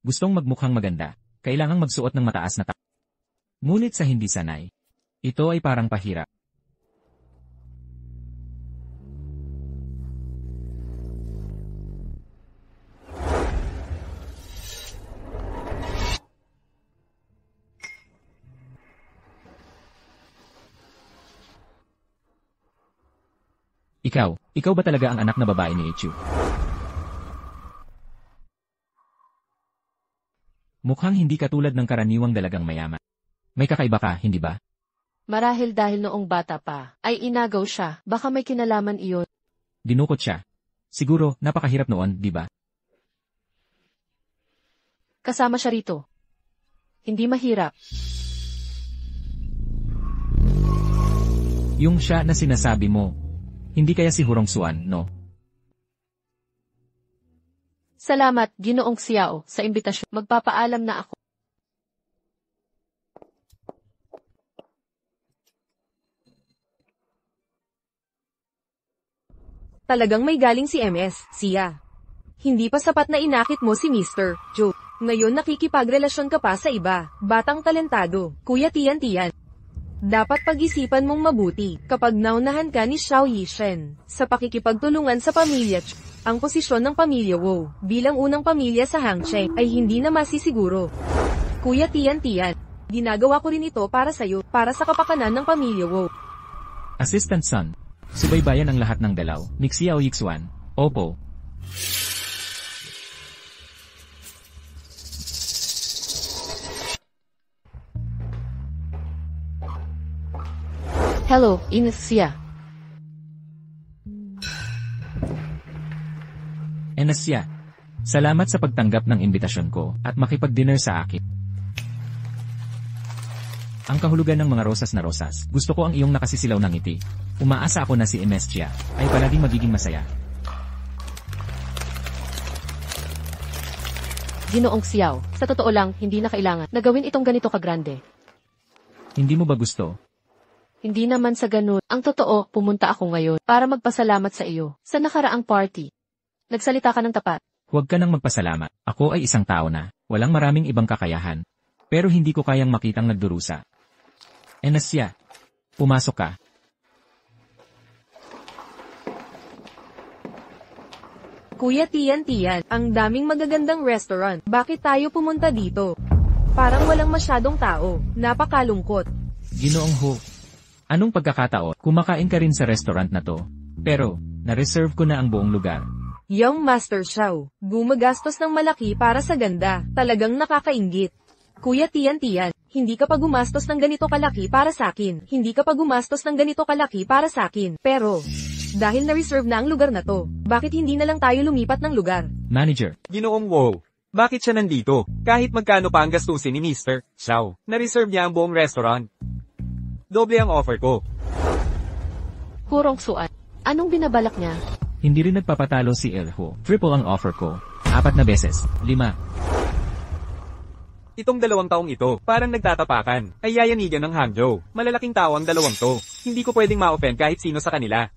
B: gustong magmukhang maganda, kailangang magsuot ng mataas na ngunit sa hindi sanay, ito ay parang pahirap. Ikaw ba talaga ang anak na babae ni Chu? Mukhang hindi ka tulad ng karaniwang dalagang mayaman. May kakaiba ka, hindi ba?
C: Marahil dahil noong bata pa, ay inagaw siya, baka may kinalaman iyon.
B: Dinukot siya. Siguro, napakahirap noon, di ba?
C: Kasama siya rito. Hindi mahirap.
B: Yung siya na sinasabi mo, hindi kaya si Hurong Xuan, no?
C: Salamat, Ginoong Xiao, sa imbitasyon. Magpapaalam na ako.
D: Talagang may galing si MS, Xia. Hindi pa sapat na inakit mo si Mr. Joe. Ngayon nakikipagrelasyon ka pa sa iba, batang talentado, Kuya Tian. Dapat pag-isipan mong mabuti kapag naunahan ka ni Xiao Yishen sa pakikipagtulungan sa pamilya Chu. Ang posisyon ng pamilya Wu bilang unang pamilya sa Hangzhou ay hindi na masisiguro. Kuya Tian, ginagawa ko rin ito para sa'yo, para sa kapakanan ng pamilya Wu.
B: Assistant Son, subaybayan ang lahat ng dalaw, ni Xiao Yixuan. Opo.
C: Hello, Ines Xia.
B: Enasya, Salamat sa pagtanggap ng imbitasyon ko at makipag-dinner sa akin. Ang kahulugan ng mga rosas na rosas. Gusto ko ang iyong nakasisilaw ng ngiti. Umaasa ako na si Emestia ay palaging magiging masaya.
C: Ginoong Xiao, sa totoo lang, hindi na kailangan na gawin itong ganito kagrande.
B: Hindi mo ba gusto?
C: Hindi naman sa ganun. Ang totoo, pumunta ako ngayon para magpasalamat sa iyo sa nakaraang party. Nagsalita ka ng tapat.
B: Huwag ka nang magpasalamat. Ako ay isang tao na, walang maraming ibang kakayahan. Pero hindi ko kayang makitang nagdurusa. Emestia, pumasok ka.
D: Kuya Tian, ang daming magagandang restaurant. Bakit tayo pumunta dito? Parang walang masyadong tao. Napakalungkot.
B: Ginoong Ho, anong pagkakataon? Kumakain ka rin sa restaurant na to. Pero, na-reserve ko na ang buong lugar.
D: Young Master Xiao, gumagastos ng malaki para sa ganda. Talagang nakakainggit. Kuya Tian, hindi ka pa gumastos ng ganito kalaki para sa akin. Hindi ka pa gumastos ng ganito kalaki para sa akin. Pero, dahil na-reserve na ang lugar na to, bakit hindi na lang tayo lumipat ng lugar?
B: Manager,
A: Ginoong Wow, bakit siya nandito? Kahit magkano pa ang gastusin ni Mr. Xiao, na-reserve niya ang buong restaurant. Doble ang offer ko.
C: Hurong Suan, anong binabalak niya?
B: hindi rin nagpapatalo si Elho. Triple ang offer ko. 4 na beses. 5.
A: Itong 2 taong ito, parang nagtatapakan, ay yayanigan ng Hangzhou. Malalaking tao ang 2 to. Hindi ko pwedeng ma-offend kahit sino sa kanila.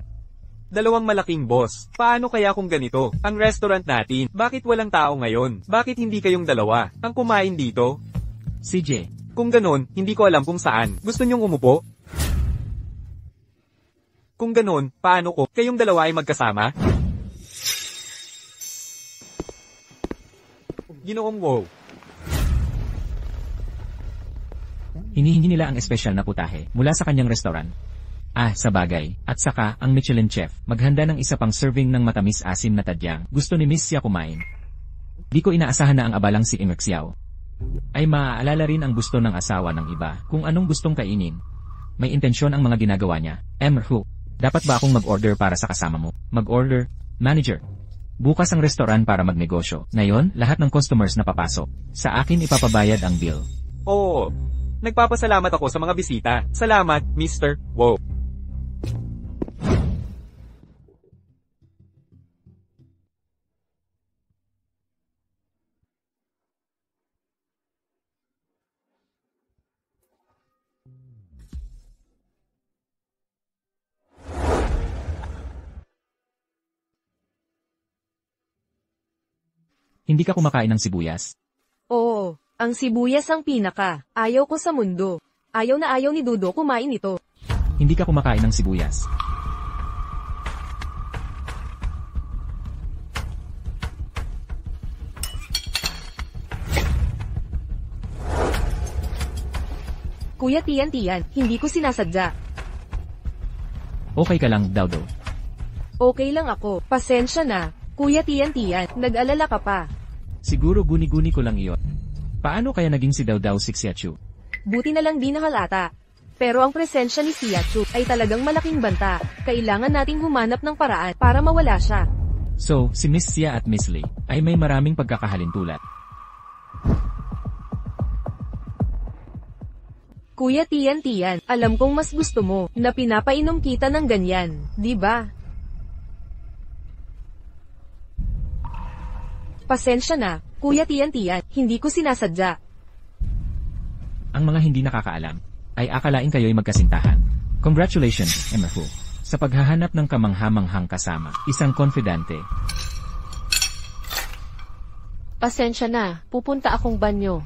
A: 2 malaking boss. Paano kaya kung ganito? Ang restaurant natin, bakit walang tao ngayon? Bakit hindi kayong 2 ang kumain dito?
B: CJ.
A: Kung ganon, hindi ko alam kung saan. Gusto niyong umupo? Kung ganon, paano ko? Kayong 2 ay magkasama? Ginoong Wow.
B: Hinihingi nila ang espesyal na putahe mula sa kanyang restaurant. Sa bagay. At saka, ang Michelin chef, maghanda ng isa pang serving ng matamis-asim na tadyang. Gusto ni Miss Xia kumain. Di ko inaasahan na ang abalang si Eng Xiao ay maaalala rin ang gusto ng asawa ng iba kung anong gustong kainin. May intensyon ang mga ginagawa niya. Hu, dapat ba akong mag-order para sa kasama mo? Mag-order? Manager. Bukas ang restaurant para magnegosyo. Ngayon, lahat ng customers na papasok. Sa akin ipapabayad ang bill.
A: Oo. Nagpapasalamat ako sa mga bisita. Salamat, Mr. Wow.
B: Hindi ka kumakain ng sibuyas?
D: Oo, ang sibuyas ang pinaka. Ayaw ko sa mundo. Ayaw na ayaw ni Dudo kumain ito.
B: Hindi ka kumakain ng sibuyas.
D: Kuya Tian, hindi ko sinasadya.
B: Okay ka lang, Daudo.
D: Okay lang ako. Pasensya na. Kuya Tian, nag-alala ka pa.
B: Siguro guni-guni ko lang iyon. Paano kaya naging si Daw si Xiachu?
D: Buti na lang di nahalata. Pero ang presensya ni Xiachu ay talagang malaking banta. Kailangan nating humanap ng paraan para mawala siya.
B: So, si Miss Xia at Miss Lee ay may maraming pagkakahalintulad.
D: Kuya Tian, alam kong mas gusto mo na pinapainom kita ng ganyan, di ba? Pasensya na, Kuya Tian, hindi ko sinasadya.
B: Ang mga hindi nakakaalam ay akalain kayo'y magkasintahan. Congratulations, Hu, sa paghahanap ng kamanghamanghang kasama, isang konfidante.
C: Pasensya na, pupunta akong banyo.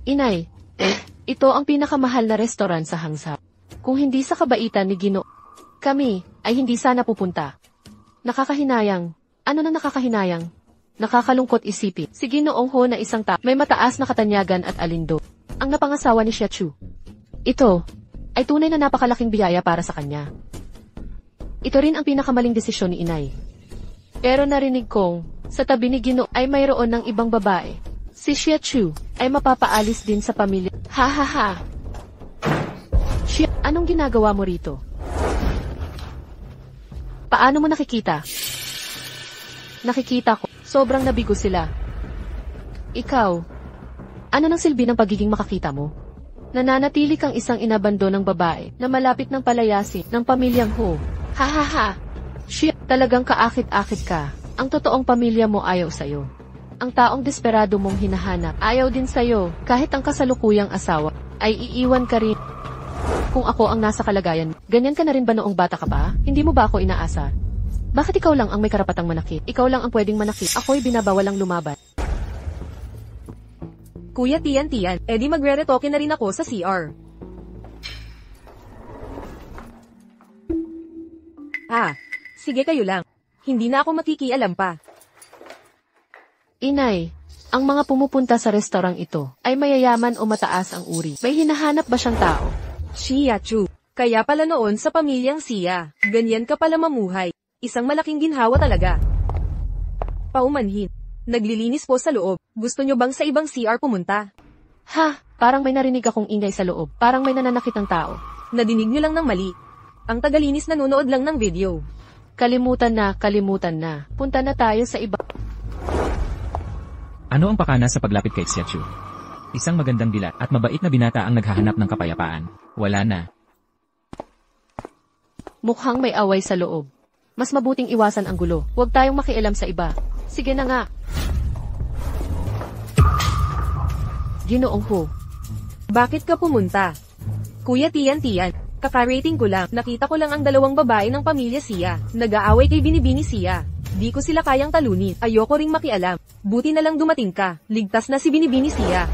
C: Inay, ito ang pinakamahal na restaurant sa Hangzhou. Kung hindi sa kabaitan ni Gino, kami ay hindi sana pupunta. Nakakahinayang. Ano na nakakahinayang? Nakakalungkot isipin. Si Ginoong Ho na isang tao, may mataas na katanyagan at alindo. Ang napangasawa ni Xiachu. Ito ay tunay na napakalaking biyaya para sa kanya. Ito rin ang pinakamaling desisyon ni Inay. Pero narinig kong, sa tabi ni Gino ay mayroon ng ibang babae. Si Xiachu ay mapapaalis din sa pamilya. Ha ha ha. Xia, anong ginagawa mo rito? Paano mo nakikita? Nakikita ko. Sobrang nabigo sila. Ikaw, ano nang silbi ng pagiging makakita mo? Nananatili kang isang inabandonang babae na malapit ng palayasin ng pamilyang Ho. Ha ha ha! Shit, talagang kaakit-akit ka. Ang totoong pamilya mo ayaw sa'yo. Ang taong desperado mong hinahanap ayaw din sa'yo. Kahit ang kasalukuyang asawa ay iiwan ka rin. Kung ako ang nasa kalagayan, ganyan ka na rin ba noong bata ka pa? Hindi mo ba ako inaasa? Bakit ikaw lang ang may karapatang manakit? Ikaw lang ang pwedeng manakit. Ako'y binabawalang lumaban.
D: Kuya Tian, edi magre-retoke na rin ako sa CR. Sige kayo lang. Hindi na ako makikialam pa.
C: Inay, ang mga pumupunta sa restaurang ito ay mayayaman o mataas ang uri. May hinahanap ba siyang tao?
D: Shiyachu. Kaya pala noon sa pamilyang Siya. Ganyan ka pala mamuhay. Isang malaking ginhawa talaga. Paumanhin. Naglilinis po sa loob. Gusto nyo bang sa ibang CR pumunta?
C: Ha, parang may narinig akong ingay sa loob. Parang may nananakit ng tao.
D: Nadinig nyo lang ng mali. Ang tagalinis nanonood lang ng video.
C: Kalimutan na. Punta na tayo sa iba.
B: Ano ang pakana sa paglapit kay Xiachu? Isang magandang dilat at mabait na binata ang naghahanap ng kapayapaan. Wala na.
C: Mukhang may away sa loob. Mas mabuting iwasan ang gulo. Huwag tayong makialam sa iba. Sige na nga. Ginoong Ho.
D: Bakit ka pumunta? Kuya Tian, kakarating ko lang. Nakita ko lang ang dalawang babae ng pamilya Siya. Nag-aaway kay Binibini Siya. Di ko sila kayang talunin. Ayoko ring makialam. Buti na lang dumating ka. Ligtas na si Binibini Siya.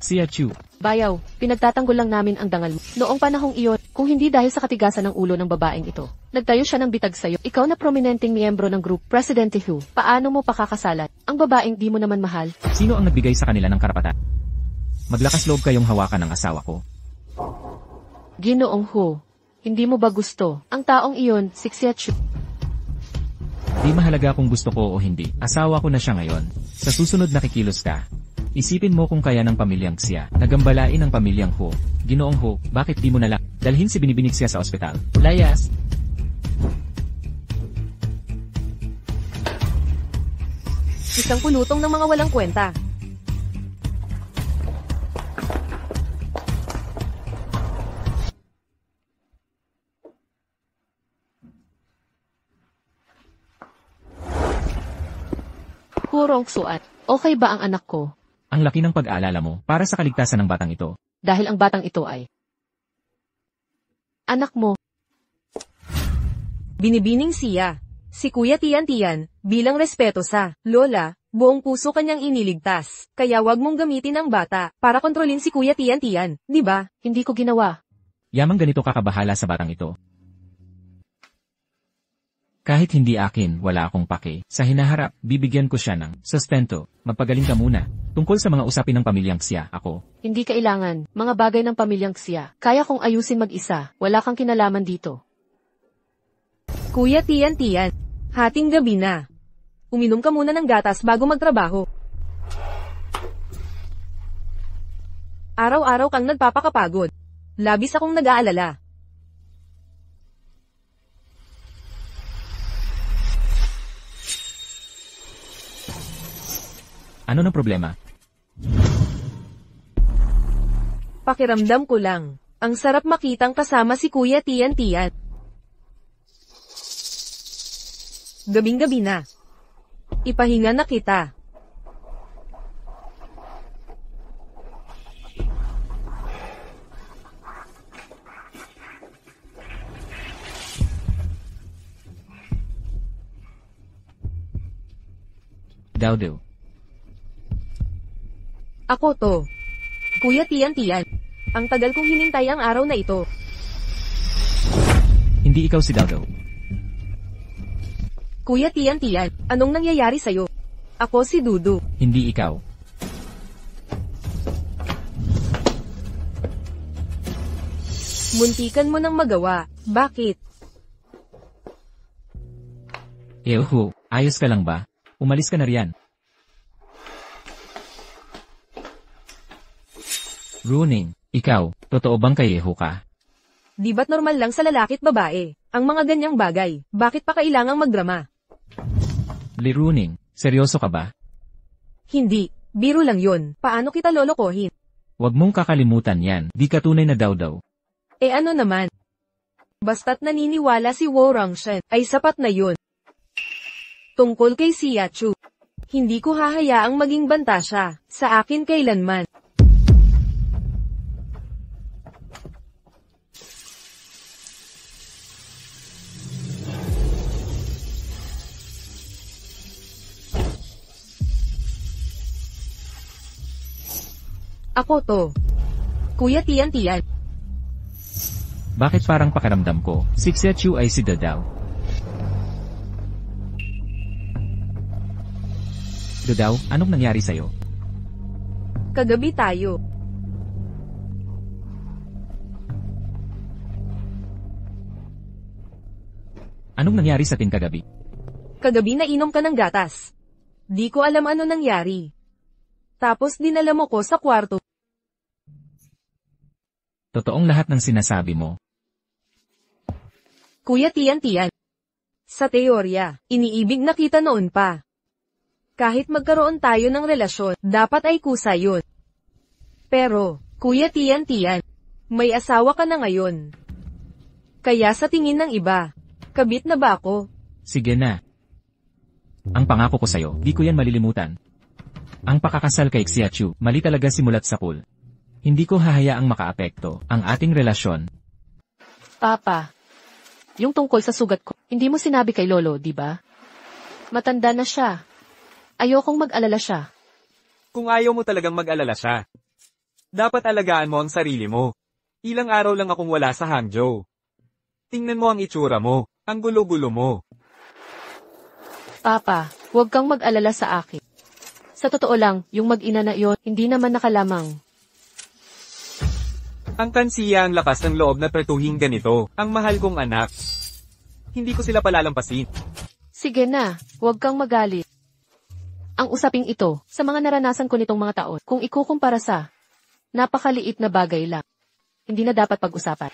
B: Xiachu.
C: Bayaw, pinagtatanggol lang namin ang dangal mo. Noong panahong iyon, kung hindi dahil sa katigasan ng ulo ng babaeng ito, nagtayo siya ng bitag sa'yo. Ikaw na prominenteng miyembro ng group, Presidente Hu. Paano mo pakakasalan? Ang babaeng di mo naman mahal.
B: Sino ang nagbigay sa kanila ng karapatan? Maglakas loob kayong hawakan ng asawa ko.
C: Ginoong Hu, hindi mo ba gusto? Ang taong iyon, si Xiachu.
B: Di mahalaga kung gusto ko o hindi. Asawa ko na siya ngayon. Sa susunod na kikilos ka. Isipin mo kung kaya ng pamilyang Siya. Nagambalain ng pamilyang Ho. Ginoong Ho, bakit di mo na lang dalhin si Binibinig Siya sa ospital? Layas!
D: Isang pulutong ng mga walang kwenta.
C: Hurong suat. Okay ba ang anak ko?
B: Ang laki ng pag-aalala mo para sa kaligtasan ng batang ito.
C: Dahil ang batang ito ay anak mo.
D: Binibining Siya. Si Kuya Tian, bilang respeto sa lola, buong puso kanyang iniligtas. Kaya wag mong gamitin ang bata para kontrolin si Kuya Tian, di ba?
C: Hindi ko ginawa.
B: Yamang ganito kakabahala sa batang ito. Kahit hindi akin, wala akong pake. Sa hinaharap, bibigyan ko siya ng sustento. Magpagaling ka muna. Tungkol sa mga usapin ng pamilyang Siya, ako.
C: Hindi kailangan. Mga bagay ng pamilyang Siya. Kaya kong ayusin mag-isa. Wala kang kinalaman dito.
D: Kuya Tian, hating gabi na. Uminom ka muna ng gatas bago magtrabaho. Araw-araw kang nagpapakapagod. Labis akong nag-aalala.
B: Ano ng problema?
D: Pakiramdam ko lang. Ang sarap makitang kasama si Kuya Tian. Gabing-gabi na. Ipahinga na kita.
B: Daudo.
D: Ako to. Kuya Tian. Ang tagal kong hinintay ang araw na ito.
B: Hindi ikaw si Daudo.
D: Kuya Tian, anong nangyayari sa'yo? Ako si Dudu.
B: Hindi ikaw.
D: Muntikan mo nang magawa. Bakit?
B: Eho, ayos ka lang ba? Umalis ka na riyan. Runing, ikaw, totoo bang kay Eho ka?
D: Di ba't normal lang sa lalaki't babae? Ang mga ganyang bagay, bakit pa kailangang magdrama?
B: Liruning, seryoso ka ba?
D: Hindi, biro lang yun. Paano kita lolokohin?
B: Huwag mong kakalimutan yan, di ka tunay na daw.
D: Eh ano naman? Basta't naniniwala si Wo Rangshen, ay sapat na yun. Tungkol kay Xia Chu, hindi ko hahayaang maging banta siya, sa akin kailanman. Ako to. Kuya Tian.
B: Bakit parang pakiramdam ko, si Xia Chu ay si Dadaw? Dadaw, anong nangyari sa'yo?
D: Kagabi tayo.
B: Anong nangyari sa atin kagabi?
D: Kagabi nainom ka ng gatas. Di ko alam ano nangyari. Tapos dinala mo ko sa kwarto.
B: Totoong lahat ng sinasabi mo.
D: Kuya Tian. Sa teorya, iniibig na kita noon pa. Kahit magkaroon tayo ng relasyon, dapat ay kusa yun. Pero, Kuya Tian, may asawa ka na ngayon. Kaya sa tingin ng iba, kabit na ba ako?
B: Sige na. Ang pangako ko sa'yo, di ko yan malilimutan. Ang pakakasal kay Xia Chu, mali talaga simulat sa pool. Hindi ko hahayaang makaapekto ang ating relasyon.
C: Papa, yung tungkol sa sugat ko, hindi mo sinabi kay Lolo, di ba? Matanda na siya. Ayokong mag-alala siya.
A: Kung ayaw mo talagang mag-alala siya, dapat alagaan mo ang sarili mo. Ilang araw lang akong wala sa Hangzhou. Tingnan mo ang itsura mo, ang gulo-gulo mo.
C: Papa, huwag kang mag-alala sa akin. Sa totoo lang, yung mag-ina na iyon, hindi naman nakalamang.
A: Ang kansiya ang lakas ng loob na tratuhin ganito, ang mahal kong anak. Hindi ko sila palalampasin.
C: Sige na, huwag kang magalit. Ang usaping ito, sa mga naranasan ko nitong mga taon, kung ikukumpara sa napakaliit na bagay lang, hindi na dapat pag-usapan.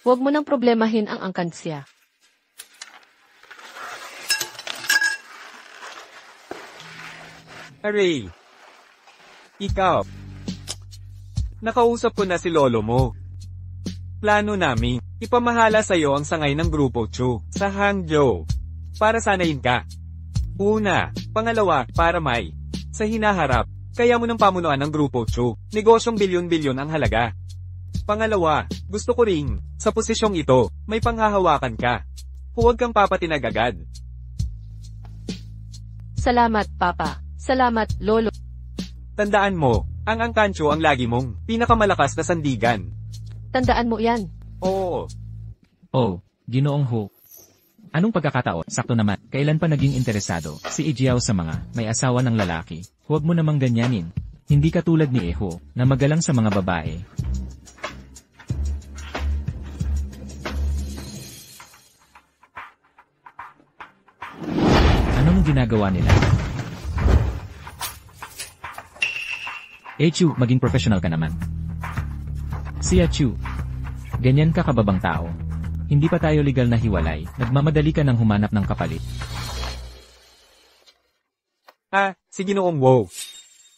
C: Huwag mo nang problemahin ang angkansya.
A: Aray! Ikaw! Nakausap ko na si lolo mo. Plano namin, ipamahala sa'yo ang sangay ng Grupo Chu, sa Hangzhou. Para sanayin ka. Una, pangalawa, para may. Sa hinaharap, kaya mo ng pamunuan ng Grupo Chu, negosyong bilyon-bilyon ang halaga. Pangalawa, gusto ko ring, sa posisyong ito, may panghahawakan ka. Huwag kang papatinag agad.
C: Salamat, Papa. Salamat, Lolo.
A: Tandaan mo, ang angkancho ang lagi mong pinakamalakas na sandigan.
C: Tandaan mo yan.
A: Oo.
B: Oh, Ginoong Ho. Anong pagkakataon? Sakto naman, kailan pa naging interesado si Ejiao sa mga may asawa ng lalaki? Huwag mo namang ganyanin. Hindi ka tulad ni Eho, na magalang sa mga babae. Anong ginagawa nila? Chu, maging professional ka naman. Xia Chu, ganyan ka kababang tao. Hindi pa tayo legal na hiwalay, nagmamadali ka ng humanap ng kapalit.
A: Si Ginoong Wo.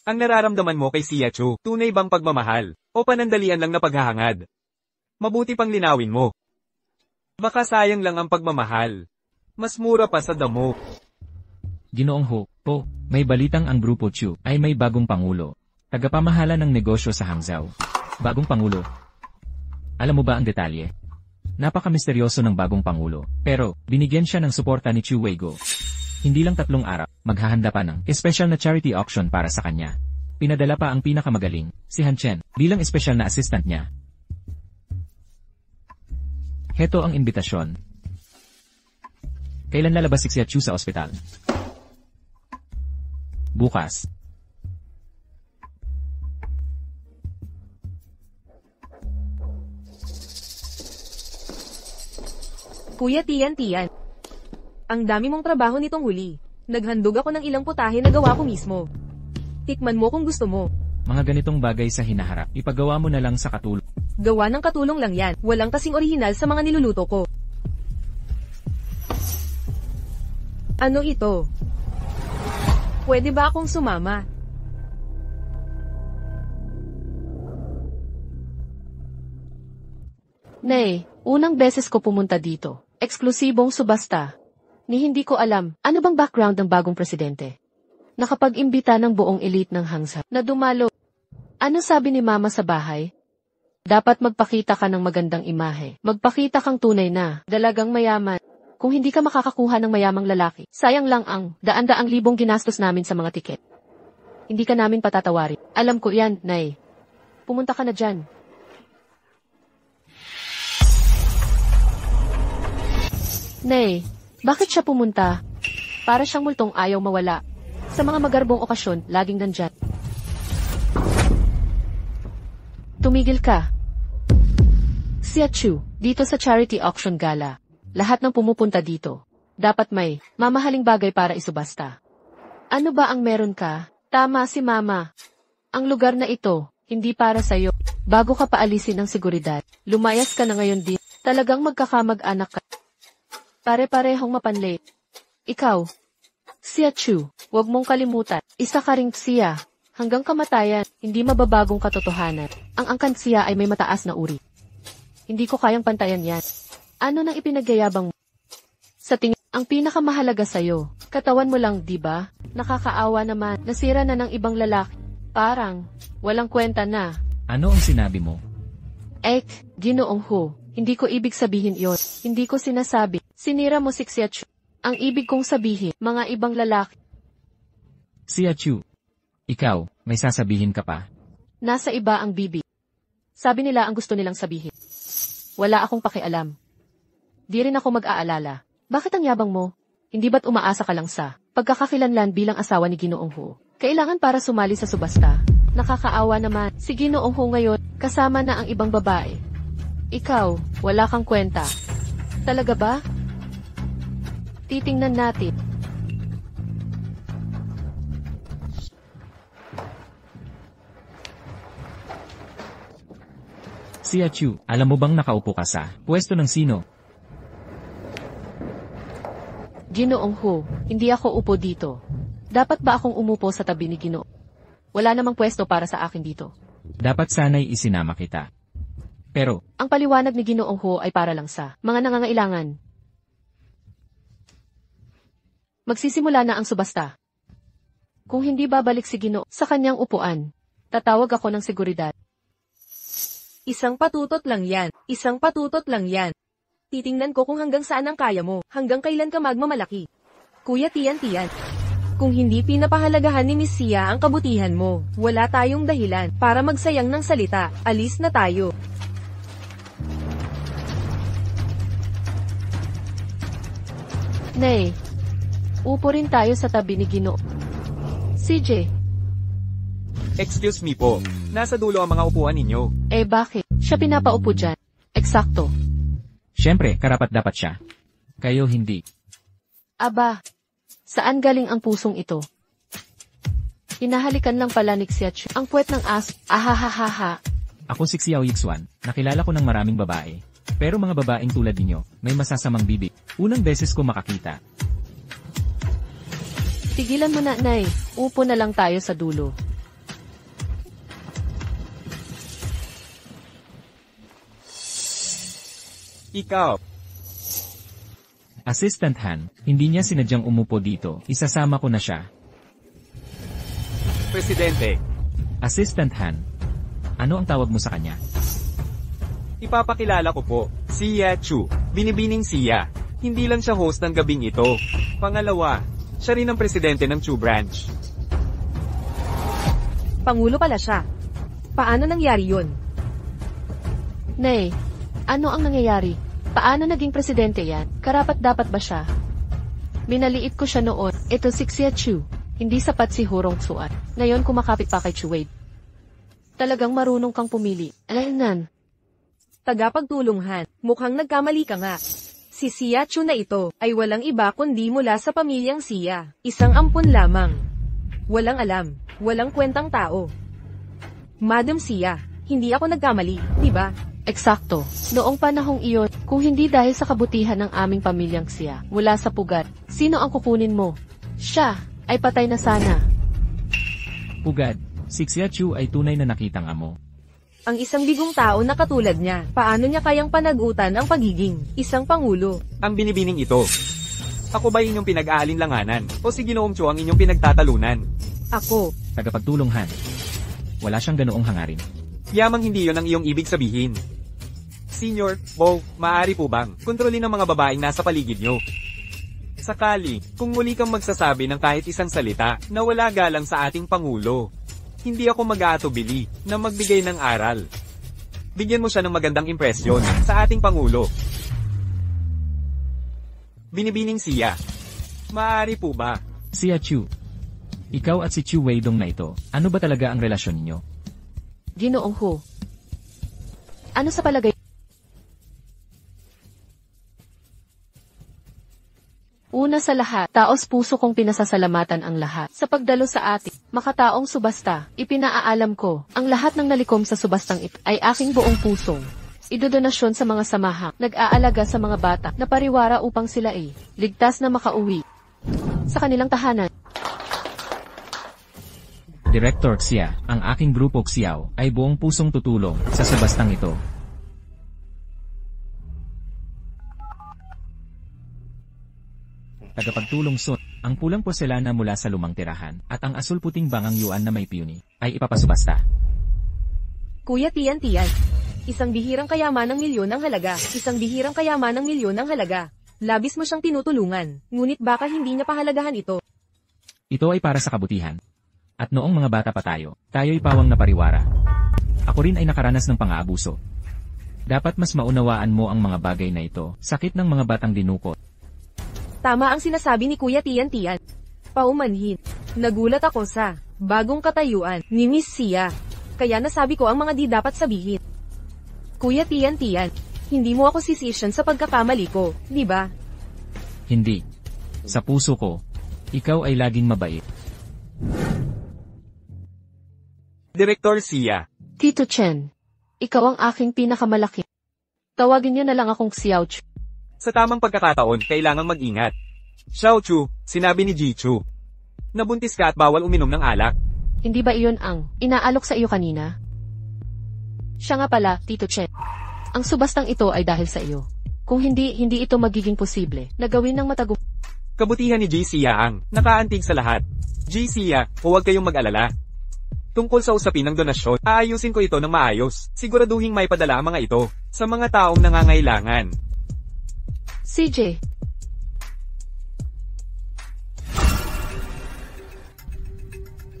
A: Ang nararamdaman mo kay Xia Chu, tunay bang pagmamahal, o panandalian lang na paghahangad? Mabuti pang linawin mo. Baka sayang lang ang pagmamahal. Mas mura pa sa damo.
B: Ginoong Ho, may balitang ang Grupo Chu ay may bagong pangulo. Tagapamahala ng negosyo sa Hangzhou. Bagong pangulo. Alam mo ba ang detalye? Napaka-misteryoso ng bagong pangulo, pero binigyan siya ng suporta ni Chu Weigo. Hindi lang 3 araw, maghahanda pa ng espesyal na charity auction para sa kanya. Pinadala pa ang pinakamagaling, si Han Chen, bilang espesyal na assistant niya. Heto ang imbitasyon. Kailan lalabas si Xia Chu sa ospital? Bukas.
D: Kuya Tian. Ang dami mong trabaho nitong huli. Naghandog ako ng ilang putahe na gawa ko mismo. Tikman mo kung gusto mo.
B: Mga ganitong bagay sa hinaharap, ipagawa mo na lang sa katulong.
D: Gawa ng katulong lang yan, walang kasing orihinal sa mga niluluto ko. Ano ito? Pwede ba akong sumama?
C: Nay, unang beses ko pumunta dito. Eksklusibong subasta. Ni hindi ko alam, ano bang background ng bagong presidente? Nakapag-imbita ng buong elite ng Hangsa na dumalo. Ano sabi ni Mama sa bahay? Dapat magpakita ka ng magandang imahe. Magpakita kang tunay na, dalagang mayaman. Kung hindi ka makakakuha ng mayamang lalaki, sayang lang ang daan-daang libong ginastos namin sa mga tiket. Hindi ka namin patatawarin. Alam ko yan, Nay. Pumunta ka na dyan. Nay, bakit siya pumunta? Para siyang multong ayaw mawala. Sa mga magarbong okasyon, laging nandyan. Tumigil ka. Xia Chu, dito sa charity auction gala. Lahat ng pumupunta dito. Dapat may mamahaling bagay para isubasta. Ano ba ang meron ka? Tama si Mama. Ang lugar na ito, hindi para sa'yo. Bago ka paalisin ng seguridad, lumayas ka na ngayon din. Talagang magkakamag-anak ka. Pare-parehong mapanli. Ikaw, Xia Chu, huwag mong kalimutan. Isa ka ring Xia. Hanggang kamatayan, hindi mababagong katotohanan. Ang angkan Xia ay may mataas na uri. Hindi ko kayang pantayan yan. Ano nang ipinaggayabang mo? Sa tingin, ang pinakamahalaga sa'yo, katawan mo lang, di ba? Nakakaawa naman, nasira na ng ibang lalaki. Parang, walang kwenta na.
B: Ano ang sinabi mo?
C: Ginoong Hu, hindi ko ibig sabihin yon. Hindi ko sinasabi. Sinira mo si Xia Chu. Ang ibig kong sabihin, mga ibang lalaki.
B: Xia Chu, ikaw, may sasabihin ka pa?
C: Nasa iba ang bibi. Sabi nila ang gusto nilang sabihin. Wala akong pakialam. Di rin ako mag-aalala. Bakit ang yabang mo? Hindi ba't umaasa ka lang sa pagkakakilanlan bilang asawa ni Ginoong Hu? Kailangan para sumali sa subasta. Nakakaawa naman, si Ginoong Hu ngayon, kasama na ang ibang babae. Ikaw, wala kang kwenta. Talaga ba? Titingnan natin.
B: Xia Chu, alam mo bang nakaupo ka sa pwesto ng sino?
C: Ginoong Hu, hindi ako upo dito. Dapat ba akong umupo sa tabi ni Ginoo? Wala namang pwesto para sa akin dito.
B: Dapat sana'y isinama kita. Pero,
C: Ang paliwanag ni Ginoong Hu ay para lang sa mga nangangailangan. Magsisimula na ang subasta. Kung hindi babalik si Ginoo sa kanyang upuan, tatawag ako ng seguridad.
D: Isang patutot lang yan. Isang patutot lang yan. Titingnan ko kung hanggang saan ang kaya mo, hanggang kailan ka magmamalaki. Kuya Tian. Kung hindi pinapahalagahan ni Miss Xia ang kabutihan mo, wala tayong dahilan para magsayang ng salita. Alis na tayo.
C: Nay, upo rin tayo sa tabi ni Ginoo. CJ,
A: Excuse me po, nasa dulo ang mga upuan ninyo.
C: bakit? Siya pinapaupo dyan. Eksakto.
B: syempre, karapat-dapat siya. Kayo hindi.
C: Aba, saan galing ang pusong ito? Hinahalikan lang pala ni Xia Chu. Ang puwet ng as. Ahahaha.
B: Ako si Xiao Yixuan, nakilala ko ng maraming babae. Pero mga babaeng tulad ninyo, may masasamang bibig. Unang beses ko makakita.
C: Tigilan mo na, Nay. Upo na lang tayo sa dulo.
A: Ikaw,
B: Assistant Han, hindi niya sinadyang umupo dito, isasama ko na siya.
A: Presidente,
B: Assistant Han, ano ang tawag mo sa kanya?
A: ipapakilala ko po, Xia Chu, binibining Xia. Hindi lang siya host ng gabing ito. Pangalawa, siya rin ang presidente ng Chu Branch.
D: Pangulo pala siya. Paano nangyari yun?
C: Nay, ano ang nangyayari? Paano naging presidente yan? Karapat-dapat ba siya? Minaliit ko siya noon. Ito si Xia Chu. Hindi sapat si Hurong Xuan. Ngayon kumakapit pa kay Chu Wade. Talagang marunong kang pumili. Alayanan.
D: Tagapagtulunghan, mukhang nagkamali ka nga. Si Xia Chu na ito ay walang iba kundi mula sa pamilyang Xia. Isang ampon lamang. Walang alam, walang kwentang tao. Madam Xia, Hindi ako nagkamali, di ba?
C: Eksakto. Noong panahong iyon, kung hindi dahil sa kabutihan ng aming pamilyang siya, mula sa pugat, sino ang kukunin mo? Siya, ay patay na sana.
B: Pugad, si Xiachu ay tunay na nakitang amo.
D: Ang isang bigong tao na katulad niya, paano niya kayang panagutan ang pagiging isang pangulo?
A: Ang binibining ito. Ako ba inyong pinag-aalinlanganan? O si Ginoong Chu ang inyong pinagtatalunan?
D: Ako,
B: Tagapagtulong Han. Wala siyang ganoong hangarin.
A: Yamang hindi yon ang iyong ibig sabihin. Senior, Bo, maaari po bang kontrolin ang mga babaeng nasa paligid nyo? Sakali, kung muli kang magsasabi ng kahit isang salita na wala galang sa ating Pangulo, hindi ako mag-aatubili na magbigay ng aral. Bigyan mo siya ng magandang impresyon sa ating Pangulo. Binibining siya. Maaari po ba?
B: Xiachu. Ikaw at si Chu Weidong na ito, ano ba talaga ang relasyon niyo?
C: Ginoong Hu. Ano sa palagay? Una sa lahat, taos puso kong pinasasalamatan ang lahat. Sa pagdalo sa ating makataong subasta, ipinaalam ko, ang lahat ng nalikom sa subastang ito ay aking buong pusong idodonasyon sa mga samahang nag-aalaga sa mga bata na pariwara upang sila ay ligtas na makauwi sa kanilang tahanan.
B: Director Xia, ang aking grupo Xiao, ay buong pusong tutulong sa subastang ito. Tagapagtulong Sun, ang pulang porselana mula sa lumang tirahan, at ang asul-puting bangang yuan na may piyuni, ay ipapasubasta.
D: Kuya Tian, isang bihirang kayaman ng milyon ang halaga, isang bihirang kayaman ng milyon ang halaga. Labis mo siyang tinutulungan, ngunit baka hindi niya pahalagahan ito.
B: Ito ay para sa kabutihan. At noong mga bata pa tayo'y pawang na pariwara. Ako rin ay nakaranas ng pang-aabuso. Dapat mas maunawaan mo ang mga bagay na ito, sakit ng mga batang dinukot.
D: Tama ang sinasabi ni Kuya Tian. Paumanhin. Nagulat ako sa bagong katayuan ni Miss Xia. Kaya nasabi ko ang mga di dapat sabihin. Kuya Tian, hindi mo ako sisisyon sa pagkakamali ko, di ba?
B: Hindi. Sa puso ko, ikaw ay laging mabait.
A: Director Xia.
C: Tito Chen, ikaw ang aking pinakamalaki. Tawagin niyo na lang akong Xiao Chu.
A: Sa tamang pagkakataon, kailangang mag-ingat. Xiao Chu, sinabi ni Ji Chu. Nabuntis ka at bawal uminom ng alak.
C: Hindi ba iyon ang inaalok sa iyo kanina? Siya nga pala, Tito Chen. Ang subastang ito ay dahil sa iyo. Kung hindi ito magiging posible na gawin ng
A: Kabutihan ni Ji Xia ang nakaantig sa lahat. Ji Xia, huwag kayong mag-alala. Tungkol sa usapin ng donasyon, aayusin ko ito ng maayos. Siguraduhing may padala ang mga ito sa mga taong nangangailangan.
C: CJ.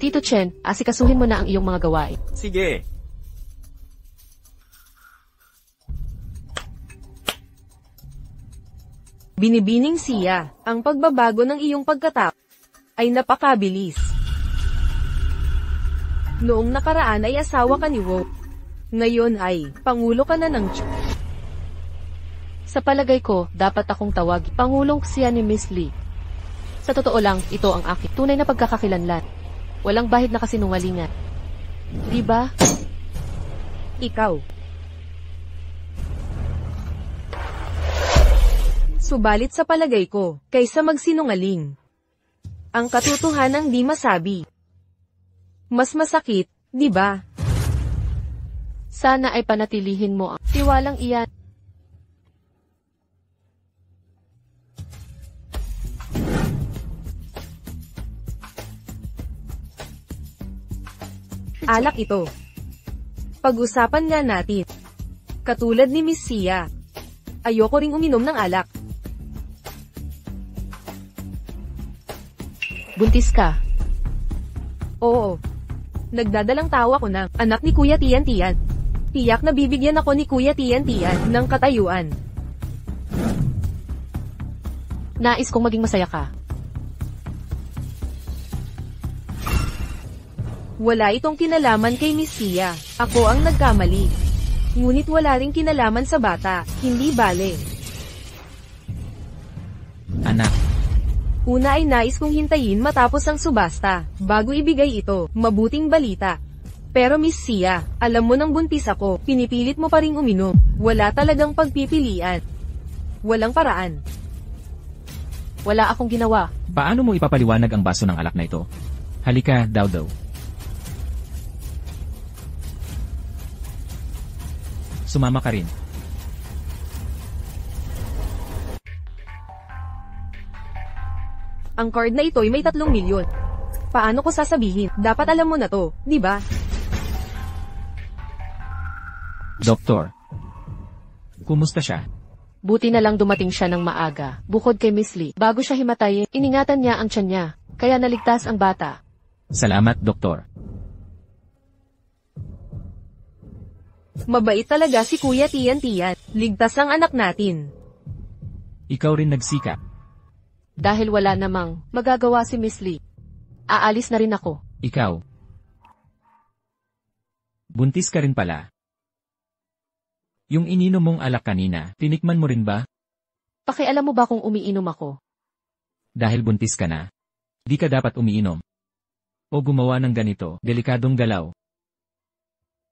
C: Tito Chen, asikasuhin mo na ang iyong mga gawain.
A: Sige.
D: Binibining Xia, ang pagbabago ng iyong pagkatao ay napakabilis. Noong nakaraan ay asawa ka ni Wo. Ngayon ay pangulo ka na ng Chu.
C: Sa palagay ko, dapat akong tawag Pangulong Xia ni Miss Lee. Sa totoo lang, ito ang aking tunay na pagkakakilanlan. Walang bahid na kasinungalingan. Di ba?
D: Ikaw. Subalit sa palagay ko, kaysa magsinungaling. Ang katotohanang di masabi. Mas masakit, di ba?
C: Sana ay panatilihin mo ang tiwalang iyan.
D: Alak ito. Pag-usapan nga natin. Katulad ni Miss Xia. Ayoko ring uminom ng alak.
C: Buntis ka.
D: Oo. Nagdadalang tawa ko ng anak ni Kuya Tian. Tiyak na bibigyan ako ni Kuya Tian ng katayuan.
C: Nais kong maging masaya ka.
D: Wala itong kinalaman kay Miss Xia. Ako ang nagkamali. Ngunit wala ring kinalaman sa bata. Hindi bale.
B: Anak.
D: Una ay nais kong hintayin matapos ang subasta, bago ibigay ito. Mabuting balita. Pero Miss Sia, alam mo nang buntis ako, pinipilit mo pa ring uminom. Wala talagang pagpipilian. Walang paraan.
C: Wala akong ginawa.
B: Paano mo ipapaliwanag ang baso ng alak na ito? Halika, daw. Sumama ka rin.
D: Ang card na ito'y may 3 milyon. Paano ko sasabihin? Dapat alam mo na to, di ba?
B: Doktor. Kumusta siya?
C: Buti na lang dumating siya ng maaga. Bukod kay Miss Lee, bago siya himatayin, iningatan niya ang tiyan niya. Kaya naligtas ang bata.
B: Salamat, Doktor.
D: Mabait talaga si Kuya Tian. Ligtas ang anak natin.
B: Ikaw rin nagsikap.
C: Dahil wala namang magagawa si Miss Lee. Aalis na rin ako.
B: Ikaw. Buntis ka rin pala. Yung ininom mong alak kanina, tinikman mo rin ba?
C: Pakialam mo ba kung umiinom ako?
B: Dahil buntis ka na. Di ka dapat umiinom. O gumawa ng ganito, delikadong galaw.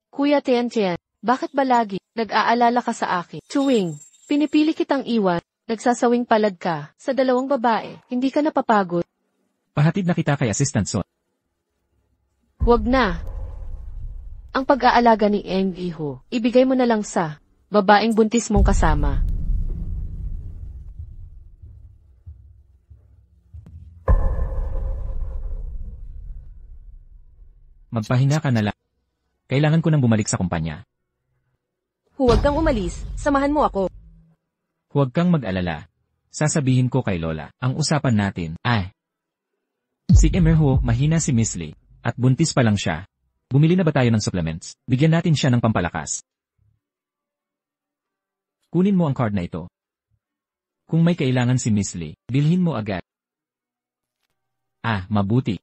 C: Kuya Tian, bakit ba lagi nag-aalala ka sa akin? Tuwing pinipili kitang iwan, nagsasawing palad ka sa 2 babae, hindi ka napapagod?
B: Pahatid na kita kay Assistant Son.
C: Huwag na. Ang pag-aalaga ni Eng Iho, ibigay mo na lang sa babaeng buntis mong kasama.
B: Magpahinga ka na lang. Kailangan ko nang bumalik sa kumpanya.
D: Huwag kang umalis, samahan mo ako.
B: Huwag kang mag-alala. Sasabihin ko kay Lola, ang usapan natin, si Emerho, mahina si Miss Lee, at buntis pa lang siya. Bumili na ba tayo ng supplements? Bigyan natin siya ng pampalakas. Kunin mo ang card na ito. Kung may kailangan si Miss Lee, bilhin mo agad. Mabuti.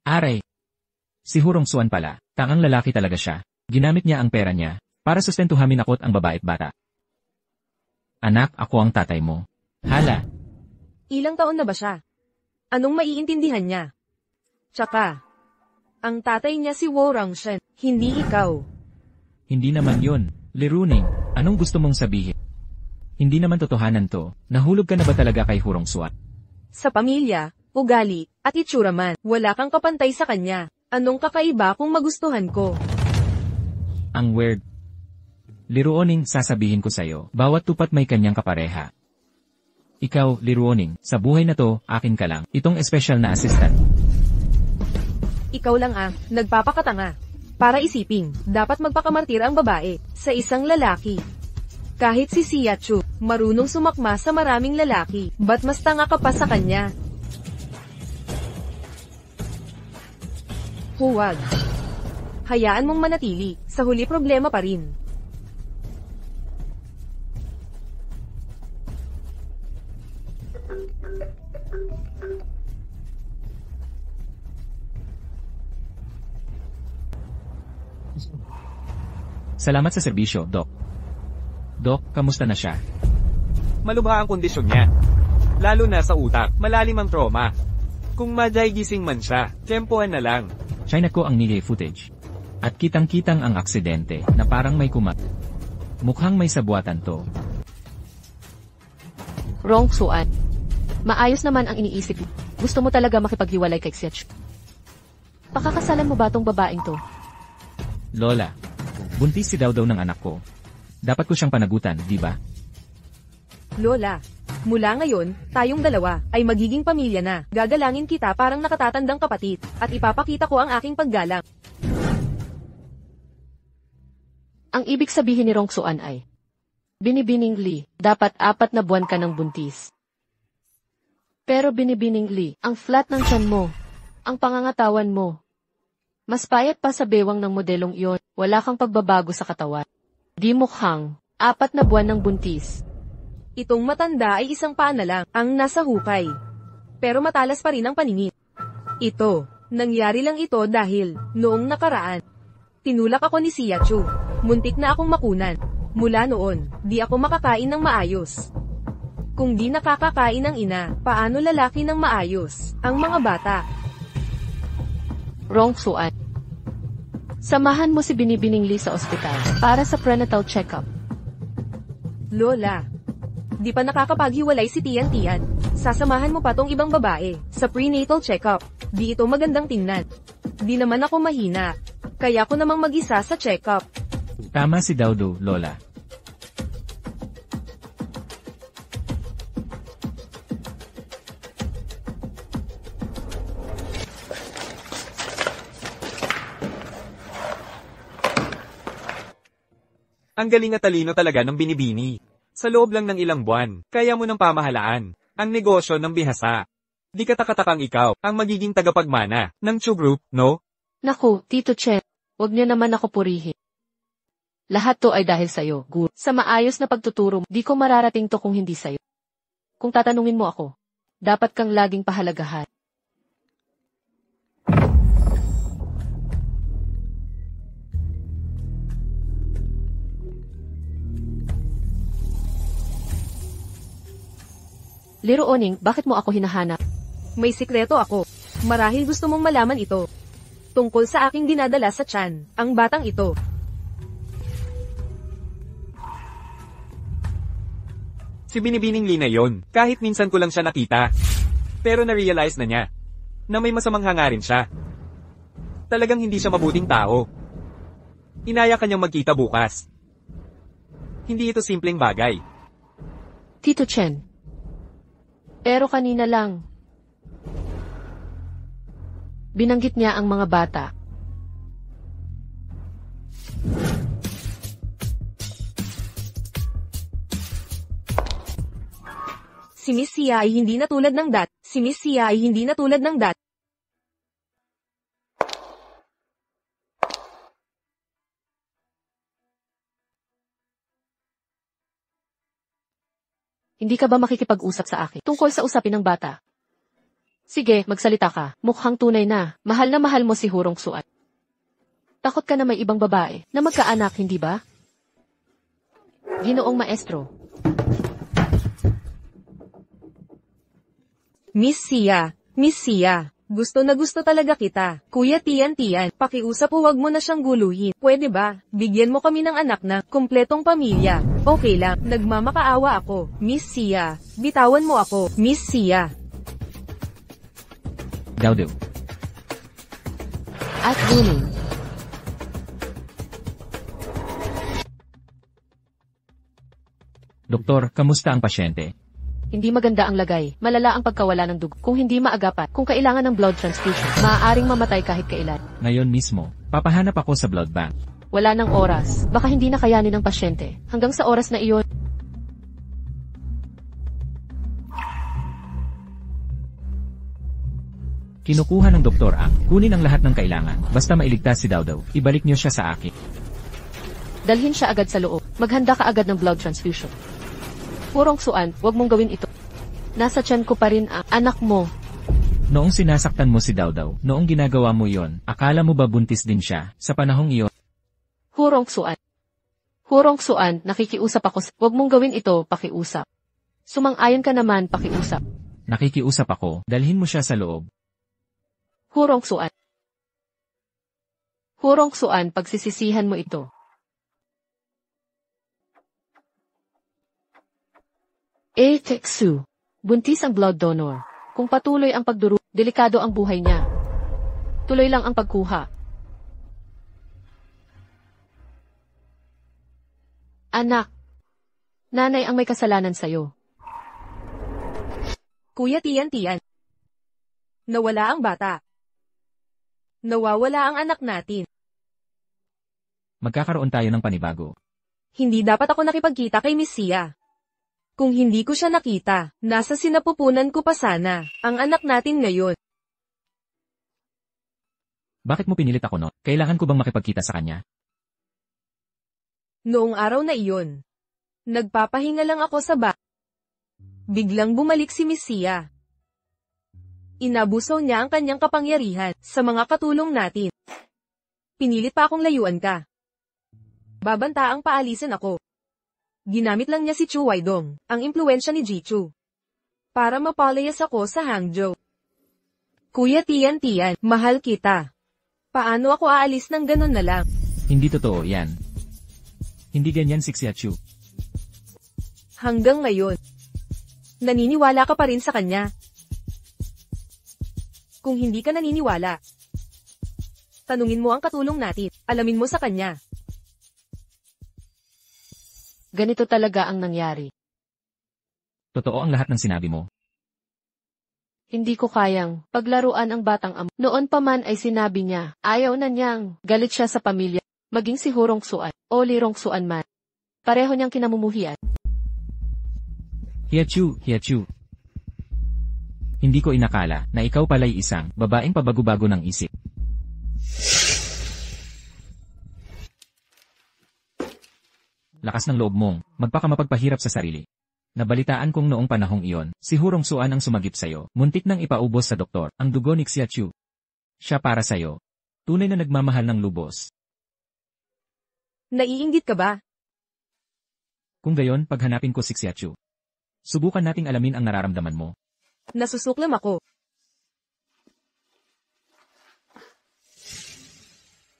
B: Aray. Si Hurong Suan pala, tangang lalaki talaga siya. Ginamit niya ang pera niya, para sustentuhamin ako't ang babae at bata. Anak, ako ang tatay mo. Hala.
D: Ilang taon na ba siya? Anong maiintindihan niya? Tsaka, ang tatay niya si Worangshen, hindi ikaw.
B: Hindi naman yun. Liruning, anong gusto mong sabihin? Hindi naman totohanan to. Nahulog ka na ba talaga kay Hurong Suan?
D: Sa pamilya, ugali, at itsura man, wala kang kapantay sa kanya. Anong kakaiba kung magustuhan ko?
B: Ang weird. Liruoning, sasabihin ko sa'yo, bawat tupat may kanyang kapareha. Ikaw, Liruoning, sa buhay na to, akin ka lang. Itong espesyal na assistant.
D: Ikaw lang nagpapakatanga. Para isiping, dapat magpakamartir ang babae sa isang lalaki. Kahit si Siachu, marunong sumakma sa maraming lalaki, ba't mas tanga ka pa sa kanya? Huwag. Hayaan mong manatili, sa huli problema pa rin.
B: Salamat sa serbisyo, Doc. Doc, kamusta na siya?
A: Malubha ang kondisyon niya. Lalo na sa utak, malalim ang trauma. Kung maday gising man siya, tempohan na lang.
B: China ko ang nilay footage. At kitang-kitang ang aksidente na parang may mukhang may sabuatan to.
C: Wrong Suan. Maayos naman ang iniisip mo. Gusto mo talaga makipaghiwalay kay Xiachu. Pakakasalan mo ba tong babaeng to?
B: Lola, buntis si Daw ng anak ko. Dapat ko siyang panagutan, di ba?
D: Lola, mula ngayon, tayong dalawa ay magiging pamilya na. Gagalangin kita parang nakatatandang kapatid, at ipapakita ko ang aking paggalang.
C: Ang ibig sabihin ni Rong Suan ay, Binibining Lee, dapat 4 na buwan ka ng buntis. Pero Binibining Lee, ang flat ng tiyan mo, ang pangangatawan mo, mas payat pa sa bewang ng modelong iyon, wala kang pagbabago sa katawan. Di mukhang 4 na buwan ng buntis.
D: Itong matanda ay isang paa na lang ang nasa hukay. Pero matalas pa rin ang paningin. Ito, nangyari lang ito dahil, noong nakaraan, tinulak ako ni Siachu. Muntik na akong makunan. Mula noon, di ako makakain ng maayos. Kung di nakakakain ng ina, paano lalaki ng maayos? Ang mga bata.
C: Rong Suan. Samahan mo si Binibining Lee sa ospital para sa prenatal checkup.
D: Lola, di pa nakakapaghiwalay si Tian. Sasamahan mo pa tong ibang babae sa prenatal checkup. Di ito magandang tingnan. Di naman ako mahina. Kaya ko namang mag-isa sa checkup.
B: Tama si Daudo, Lola.
A: Ang galing at talino talaga ng Binibini. Sa loob lang ng ilang buwan, kaya mo ng pamahalaan ang negosyo ng bihasa. Di katakatakang ikaw ang magiging tagapagmana ng Chu Group, no?
C: Naku, Tito Chen, wag niyo naman ako purihin. Lahat to ay dahil sa'yo, Guru. Sa maayos na pagtuturo, di ko mararating to kung hindi sa'yo. Kung tatanungin mo ako, dapat kang laging pahalagahan. Liro Oning, bakit mo ako hinahanap?
D: May sikreto ako. Marahil gusto mong malaman ito. Tungkol sa aking dinadala sa tiyan, ang batang ito.
A: Si Binibining Lee na yon, kahit minsan ko lang siya nakita. Pero na-realize na niya na may masamang hangarin siya. Talagang hindi siya mabuting tao. Inaya kanyang magkita bukas. Hindi ito simpleng bagay.
C: Tito Chen. Pero kanina lang. Binanggit niya ang mga bata.
D: Si Miss Sia ay hindi na tulad ng dat. Si Miss Sia ay hindi na tulad ng dat.
C: Hindi ka ba makikipag-usap sa akin tungkol sa usapin ng bata? Sige, magsalita ka. Mukhang tunay na mahal mo si Hurong Suan. Takot ka na may ibang babae na magkaanak, hindi ba? Ginoong maestro.
D: Miss Sia, gusto na gusto talaga kita. Kuya Tian, pakiusap huwag mo na siyang guluhin. Pwede ba? Bigyan mo kami ng anak na kumpletong pamilya. Okay lang, nagmamakaawa ako. Miss Sia, bitawan mo ako. Miss Sia.
B: Daudo.
C: At Buning.
B: Doktor, kamusta ang pasyente?
C: Hindi maganda ang lagay. Malala ang pagkawala ng dugo. Kung hindi maagapan, kung kailangan ng blood transfusion, maaaring mamatay kahit kailan.
B: Ngayon mismo, papahanap ako sa blood bank.
C: Wala ng oras. Baka hindi na kayanin ng pasyente. Hanggang sa oras na iyon.
B: Kinukuha ng doktor ang kunin ang lahat ng kailangan. Basta mailigtas si Daudo, ibalik niyo siya sa akin.
C: Dalhin siya agad sa loob. Maghanda ka agad ng blood transfusion. Hurong Suan, wag mong gawin ito. Nasa tiyan ko pa rin ang anak mo.
B: Noong sinasaktan mo si Daudo, noong ginagawa mo yon, akala mo ba buntis din siya sa panahong iyon?
C: Hurong Suan. Hurong Suan, nakikiusap ako. Wag mong gawin ito, pakiusap. Sumang-ayon ka naman, pakiusap.
B: Nakikiusap ako, dalhin mo siya sa loob.
C: Hurong Suan. Hurong Suan, pagsisisihan mo ito. Teksu. Buntis ang blood donor. Kung patuloy ang pagduru, delikado ang buhay niya. Tuloy lang ang pagkuha. Anak. Nanay ang may kasalanan sa'yo.
D: Kuya Tian. Nawala ang bata. Nawawala ang anak natin.
B: Magkakaroon tayo ng panibago.
D: Hindi dapat ako nakipagkita kay Miss Sia. Kung hindi ko siya nakita, nasa sinapupunan ko pa sana, ang anak natin ngayon.
B: Bakit mo pinilit ako no? Kailangan ko bang makipagkita sa kanya?
D: Noong araw na iyon, nagpapahinga lang ako sa Biglang bumalik si Miss Sia. Inabuso niya ang kanyang kapangyarihan sa mga katulong natin. Pinilit pa akong layuan ka. Babanta ang paalisin ako. Ginamit lang niya si Chu Weidong, ang impluwensya ni Jichu, para mapalayas ako sa Hangzhou. Kuya Tian, mahal kita. Paano ako aalis ng ganun na lang?
B: Hindi totoo yan. Hindi ganyan si Xiachu.
D: Hanggang ngayon. Naniniwala ka pa rin sa kanya. Kung hindi ka naniniwala, tanungin mo ang katulong natin. Alamin mo sa kanya.
C: Ganito talaga ang nangyari.
B: Totoo ang lahat ng sinabi mo.
C: Hindi ko kayang paglaruan ang batang amo. Noon pa man ay sinabi niya, ayaw na niyang galit siya sa pamilya. Maging si Hurong Suan o Lirong Suan man. Pareho niyang kinamumuhian.
B: Hiachu. Hindi ko inakala na ikaw pala'y isang babaeng pabago-bago ng isip. Lakas ng loob mong magpakamapagpahirap sa sarili. Nabalitaan kong noong panahong iyon, si Hurong Suan ang sumagip sa'yo. Muntik nang ipaubos sa doktor ang dugo ni Xiachu. Siya para sa'yo. Tunay na nagmamahal ng lubos.
D: Naiinggit ka ba?
B: Kung gayon, paghanapin ko si Xiachu. Subukan nating alamin ang nararamdaman mo.
D: Nasusuklam ako.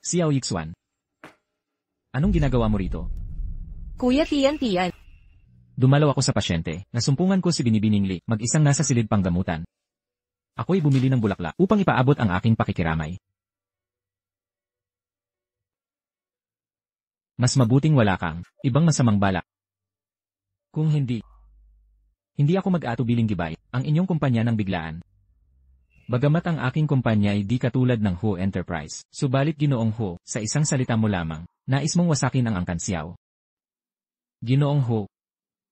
B: Xiao Yixuan. Anong ginagawa mo rito?
D: Kuya Tian.
B: Dumalaw ako sa pasyente, nasumpungan ko si Binibining Li, mag-isang nasa silid panggamutan. Ako'y bumili ng bulaklak upang ipaabot ang aking pakikiramay. Mas mabuting wala kang ibang masamang balak. Kung hindi ako mag-aatubiling gibay ang inyong kumpanya ng biglaan. Bagamat ang aking kumpanya ay di katulad ng Ho Enterprise, subalit Ginoong Ho, sa isang salita mo lamang, nais mong wasakin ang Angkan Xiao. Ginoong Ho,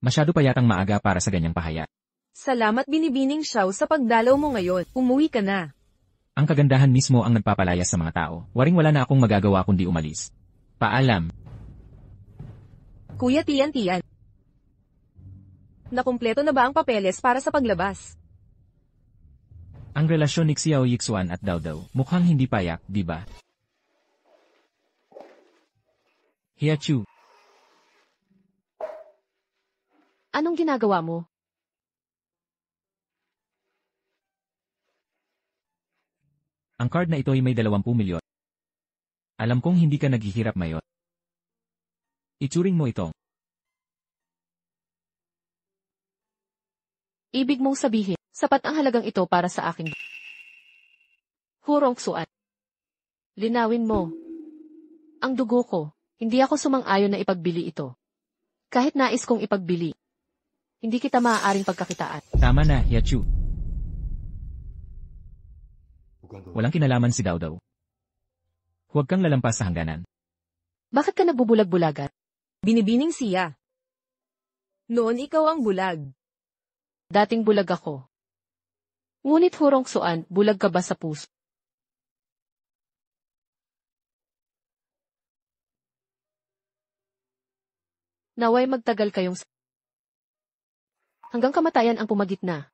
B: masyado pa yatang maaga para sa ganyang pahayag.
D: Salamat Binibining Xiao sa pagdalaw mo ngayon. Umuwi ka na.
B: Ang kagandahan mismo ang nagpapalayas sa mga tao. Waring-wala na akong magagawa kundi umalis. Paalam.
D: Kuya Tian. Nakumpleto na ba ang papeles para sa paglabas?
B: Ang relasyon ni Xiao Yixuan at Dao mukhang hindi payak, di ba? Hiachu.
C: Anong ginagawa mo?
B: Ang card na ito ay may 20 milyon. Alam kong hindi ka naghihirap ngayon. Ituring mo ito.
C: Ibig mong sabihin, sapat ang halagang ito para sa akin. Hurong Suan. Linawin mo. Ang dugo ko, hindi ako sumang-ayon na ipagbili ito. Kahit nais kong ipagbili, hindi kita maaaring pagkakitaan.
B: Tama na, Hiachu. Walang kinalaman si Dao. Huwag kang lalampas sa hangganan.
C: Bakit ka nagbubulag-bulagan?
D: Binibining siya. Noon ikaw ang bulag.
C: Dating bulag ako. Ngunit Hurong Suan, bulag ka ba sa puso? Naway magtagal kayong hanggang kamatayan ang pumagitna.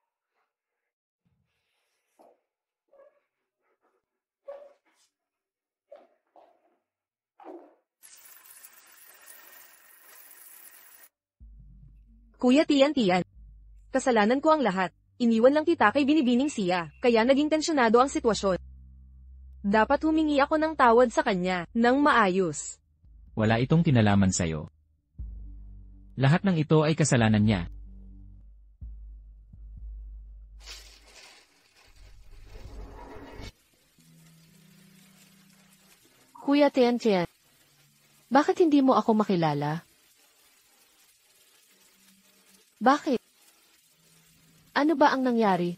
D: Kuya Tian. Kasalanan ko ang lahat. Iniwan lang kita kay Binibining siya, kaya naging tensyonado ang sitwasyon. Dapat humingi ako ng tawad sa kanya, nang maayos.
B: Wala itong kinalaman sa'yo. Lahat ng ito ay kasalanan niya.
C: Kuya Tian, bakit hindi mo ako makilala? Bakit? Ano ba ang nangyari?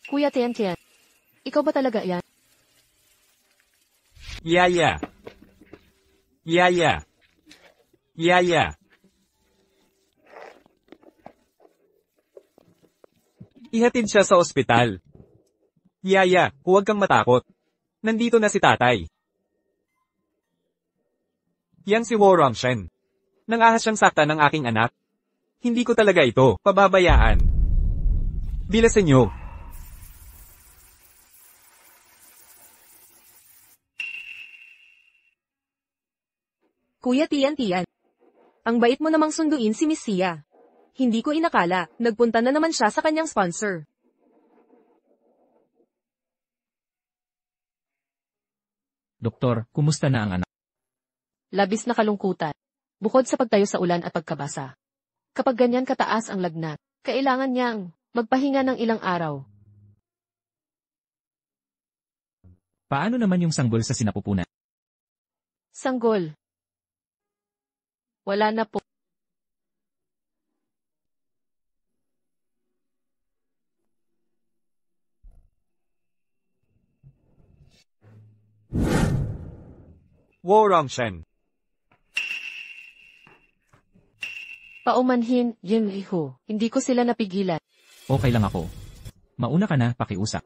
C: Kuya Tian, ikaw ba talaga yan?
A: Yaya. Ihatid siya sa ospital. Yaya, huwag kang matakot. Nandito na si tatay. Yang si Wo Rongshen. Nangahas siyang sakta ng aking anak. Hindi ko talaga ito pababayaan. Bilasan niyo.
D: Kuya Tian. Ang bait mo namang sunduin si Miss Sia. Hindi ko inakala, nagpunta na naman siya sa kanyang sponsor.
B: Doktor, kumusta na ang anak?
C: Labis na kalungkutan. Bukod sa pagtayo sa ulan at pagkabasa. Kapag ganyan kataas ang lagnat, kailangan niyang magpahinga ng ilang araw.
B: Paano naman yung sanggol sa sinapupunan?
C: Sanggol. Wala na po.
A: Worangshen.
C: Paumanhin, Jim Liho. Hindi ko sila napigilan.
B: Okay lang ako. Mauna ka na, pakiusap.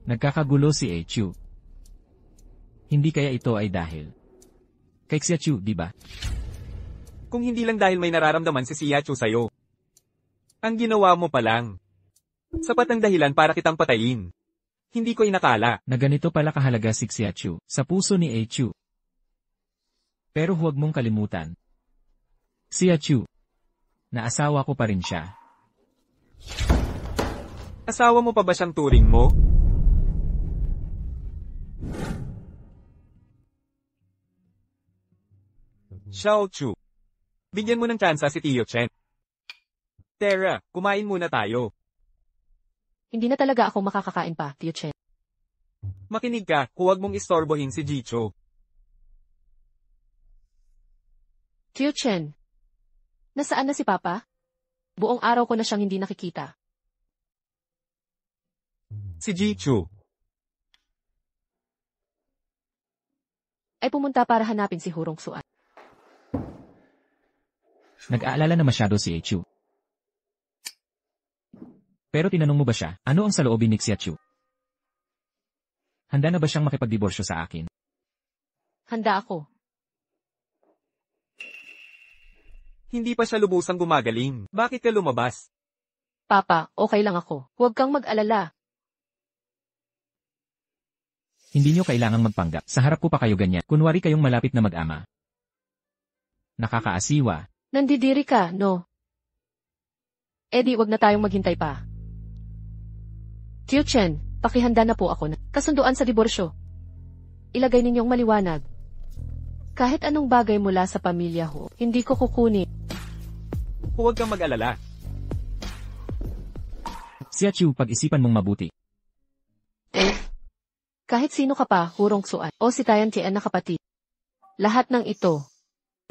B: Nagkakagulo si Chu. Hindi kaya ito ay dahil kay Xiachu, di ba?
A: Kung hindi lang dahil may nararamdaman si Xiachu sa'yo. Ang ginawa mo pa lang. Sapat ang dahilan para kitang patayin. Hindi ko inakala.
B: Na ganito pala kahalaga si Xiachu sa puso ni Chu. Pero huwag mong kalimutan. Xiachu. Na asawa ko pa rin siya.
A: Asawa mo pa ba siyang turing mo? Xiao Chu. Bigyan mo ng tsansa si Tio Chen. Tara, kumain muna tayo.
C: Hindi na talaga ako makakakain pa, Tio Chen.
A: Makinig ka, huwag mong istorbohin si Jicho.
C: Tio Chen. Nasaan na si Papa? Buong araw ko na siyang hindi nakikita.
A: Si Jicho.
C: Ay pumunta para hanapin si Hurong Suan.
B: Nag-aalala na masyado si Chu. Pero tinanong mo ba siya, ano ang saloobin ni Xiachu? Handa na ba siyang makipagdiborsyo sa akin?
C: Handa ako.
A: Hindi pa siya lubusang gumagaling. Bakit ka lumabas?
C: Papa, okay lang ako. Huwag kang mag-alala.
B: Hindi niyo kailangang magpanggap. Sa harap ko pa kayo ganyan. Kunwari kayong malapit na mag-ama. Nakakaasiwa.
C: Nandidiri ka, no? Eddie, wag na tayong maghintay pa. Tio Chen, pakihanda na po ako na kasunduan sa diborsyo. Ilagay ninyong maliwanag. Kahit anong bagay mula sa pamilya ho, hindi ko kukunin.
A: Huwag kang mag-alala.
B: Xiachu, pag-isipan mong mabuti.
C: Kahit sino ka pa, Hurong Suan, o si Tayan Tian na kapatid. Lahat ng ito,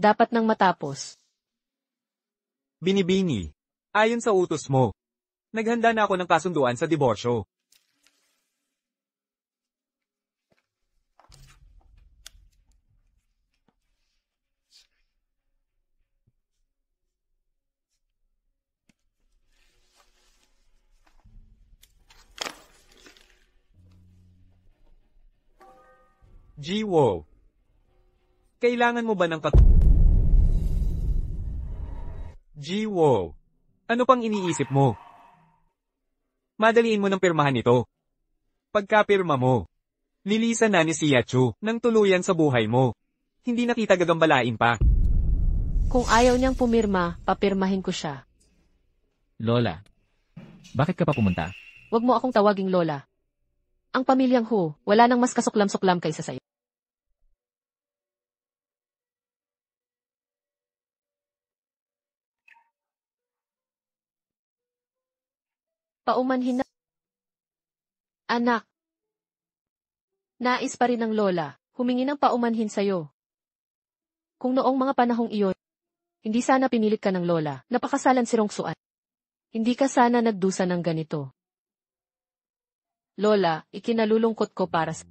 C: dapat nang matapos.
A: Binibini. Ayon sa utos mo. Naghanda na ako ng kasunduan sa diborsyo. Jiwo. Kailangan mo ba ng Jiwo. Ano pang iniisip mo? Madaliin mo ng pirmahan ito. Pagkapirma mo, lilisan na ni Xiachu ng tuluyan sa buhay mo. Hindi na kita gagambalain pa.
C: Kung ayaw niyang pumirma, papirmahin ko siya.
B: Lola. Bakit ka pa pumunta?
C: Huwag mo akong tawaging Lola. Ang pamilyang Hu, wala nang mas kasuklam-suklam kaysa sa'yo. Paumanhin na. Anak. Nais pa rin ng lola, humingi ng paumanhin sa'yo. Kung noong mga panahong iyon, hindi sana pinilit ka ng lola, napakasalan si Rong Suan. Hindi ka sana nagdusa ng ganito. Lola, ikinalulungkot ko para sa...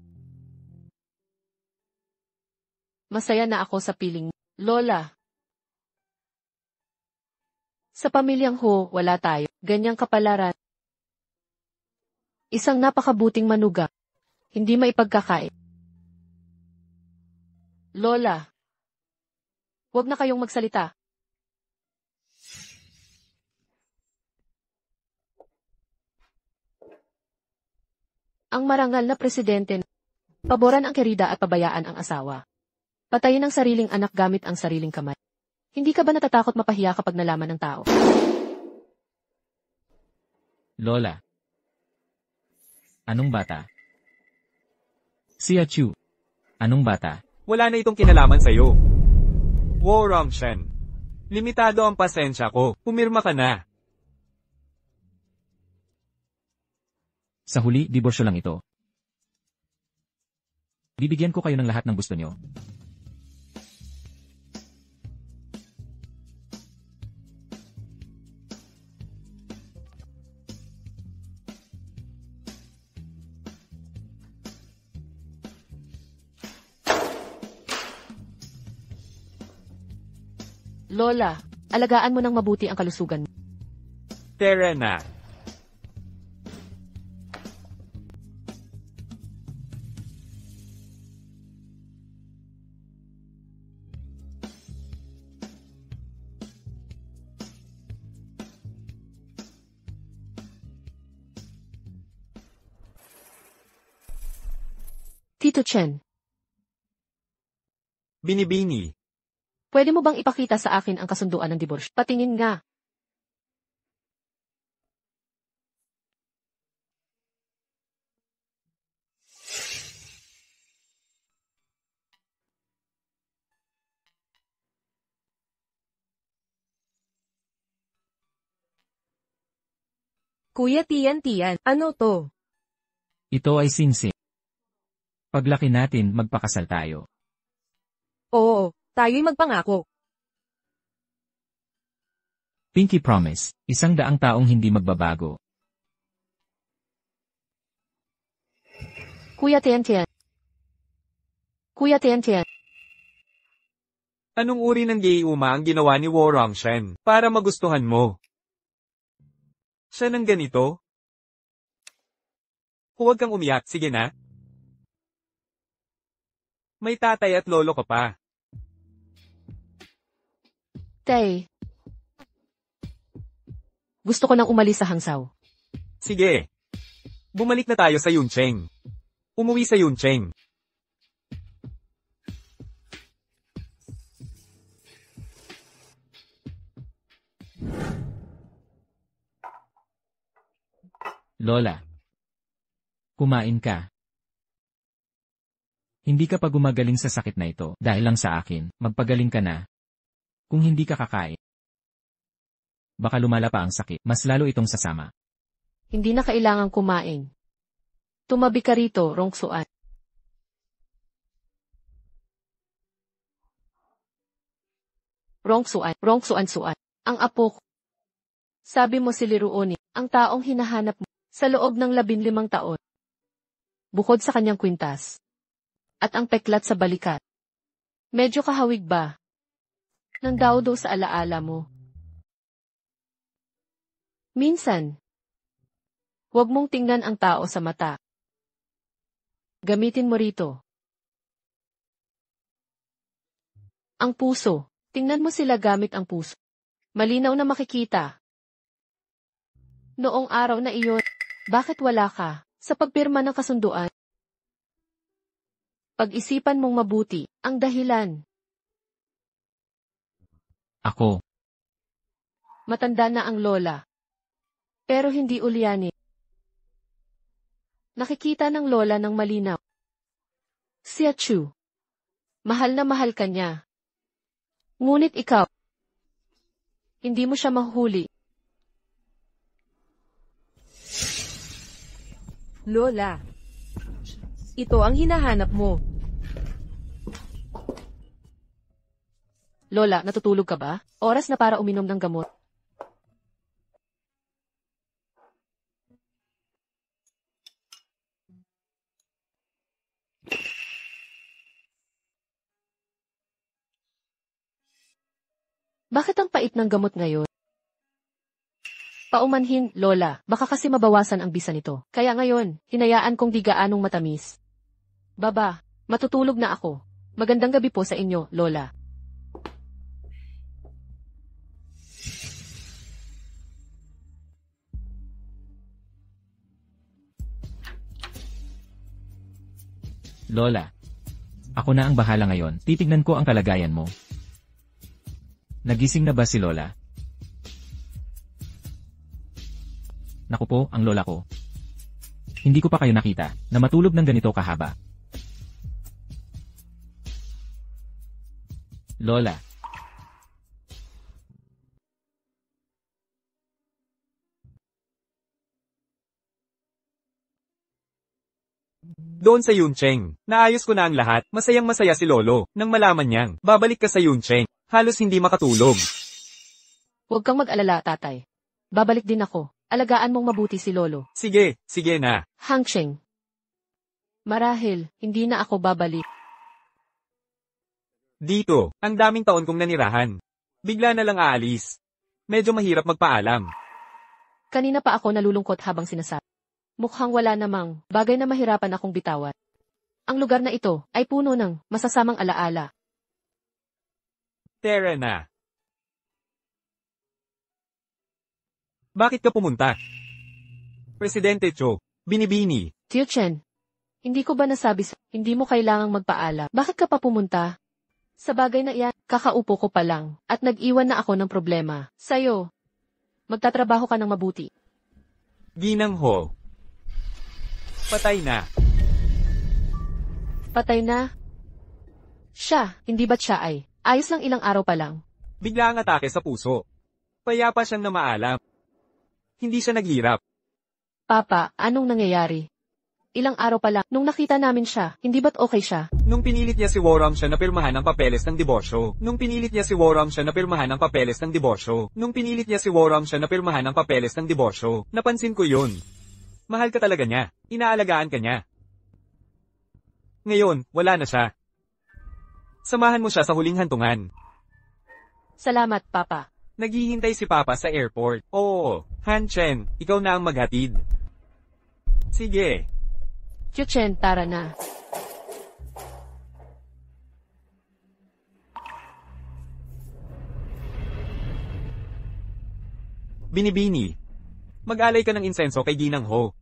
C: Masaya na ako sa piling. Lola. Sa pamilyang Ho, wala tayo. Ganyang kapalaran. Isang napakabuting manuga. Hindi maipagkakain. Lola. Huwag na kayong magsalita. Ang marangal na presidente, paboran ang kerida at pabayaan ang asawa. Patayin ang sariling anak gamit ang sariling kamay. Hindi ka ba natatakot mapahiya kapag nalaman ng tao?
B: Lola. Anong bata? Sia Chu. Anong bata?
A: Wala na itong kinalaman sa'yo. Wo Rongshen. Limitado ang pasensya ko. Pumirma ka na.
B: Sa huli, diborsyo lang ito. Bibigyan ko kayo ng lahat ng gusto nyo.
C: Lola, alagaan mo ng mabuti ang kalusugan mo.
A: Tara na.
C: Tito Chen,
A: Binibini.
C: pwede mo bang ipakita sa akin ang kasunduan ng diborsyo? Patingin nga.
D: Kuya Tian, ano to?
B: Ito ay sinsing. Paglaki natin, magpakasal tayo.
D: Oo, tayo'y magpangako.
B: Pinky Promise, 100 taong hindi magbabago.
C: Kuya Tian. Kuya Tian.
A: Anong uri ng gayuma ang ginawa ni Wo Rongshen para magustuhan mo? Siya ng ganito? Huwag kang umiyak, sige na. May tatay at lolo ka pa.
C: Tay. Gusto ko nang umalis sa Hangzhou.
A: Sige. Bumalik na tayo sa Yuncheng. Umuwi sa Yuncheng.
B: Lola. Kumain ka. Hindi ka pa gumagaling sa sakit na ito dahil lang sa akin, magpagaling ka na. Kung hindi ka kakain, baka lumala pa ang sakit, mas lalo itong sasama.
C: Hindi na kailangang kumain. Tumabi ka rito, Rongsuan. Rongsuan. Ang apo ko. Sabi mo si Liruoni, ang taong hinahanap mo sa loob ng 15 taon. Bukod sa kanyang kwintas. At ang peklat sa balikat. Medyo kahawig ba? Nang daw sa alaala mo. Minsan, huwag mong tingnan ang tao sa mata. Gamitin mo rito. Ang puso. Tingnan mo sila gamit ang puso. Malinaw na makikita. Noong araw na iyon, bakit wala ka sa pagpirma ng kasunduan? Pag-isipan mong mabuti ang dahilan.
B: Ako,
C: Matanda na ang lola. Pero hindi ulyanin. Nakikita ng lola ng malinaw. Sia Chu. Mahal na mahal ka niya. Ngunit ikaw, hindi mo siya mahuli.
D: Lola. Ito ang hinahanap mo.
C: Lola, natutulog ka ba? Oras na para uminom ng gamot. Bakit ang pait ng gamot ngayon? Paumanhin, Lola, baka kasi mabawasan ang bisa nito. Kaya ngayon, hinayaan kong di gaanong matamis. Baba, matutulog na ako. Magandang gabi po sa inyo, Lola.
B: Lola. Ako na ang bahala ngayon, titignan ko ang kalagayan mo. Nagising na ba si Lola? Naku po, ang lola ko. Hindi ko pa kayo nakita na matulog ng ganito kahaba. Lola.
A: Doon sa Yuncheng, naayos ko na ang lahat, masayang masaya si Lolo, nang malaman niyang, babalik ka sa Yuncheng, halos hindi makatulog.
C: Huwag kang mag-alala, tatay. Babalik din ako. Alagaan mong mabuti si Lolo.
A: Sige, sige na.
C: Hangsheng. Marahil, hindi na ako babalik.
A: Dito, ang daming taon kong nanirahan. Bigla na lang aalis. Medyo mahirap magpaalam.
C: Kanina pa ako nalulungkot habang sinasabi. Mukhang wala namang bagay na mahirapan akong bitawan. Ang lugar na ito ay puno ng masasamang alaala.
A: Tara na. Bakit ka pumunta? Presidente Cho, binibini.
C: Tio Chen, hindi ko ba nasabi hindi mo kailangang magpaalam? Bakit ka pa pumunta? Sa bagay na iyan, kakaupo ko pa lang, at nag-iwan na ako ng problema. Sa'yo, magtatrabaho ka ng mabuti.
A: Ginang Ho. Patay na.
C: Patay na? Siya, hindi ba't siya ay? Ayos lang ilang araw pa lang.
A: Bigla ang atake sa puso. Payapa siyang namaalam. Hindi siya naghirap.
C: Papa, anong nangyayari? Ilang araw pa lang, nung nakita namin siya, hindi ba't okay siya?
A: Nung pinilit niya si Woram siya na pirmahan ang papeles ng diborsyo. Nung pinilit niya si Woram siya na pirmahan ang papeles ng diborsyo. Nung pinilit niya si Woram siya na pirmahan ang papeles ng diborsyo. Napansin ko yun. Mahal ka talaga niya. Inaalagaan ka niya. Ngayon, wala na siya. Samahan mo siya sa huling hantungan.
C: Salamat, Papa.
A: Naghihintay si Papa sa airport. Oo, Han Chen, ikaw na ang maghatid. Sige.
C: Tio Chen, tara na.
A: Binibini. Mag-alay ka ng insenso kay Ginang Ho.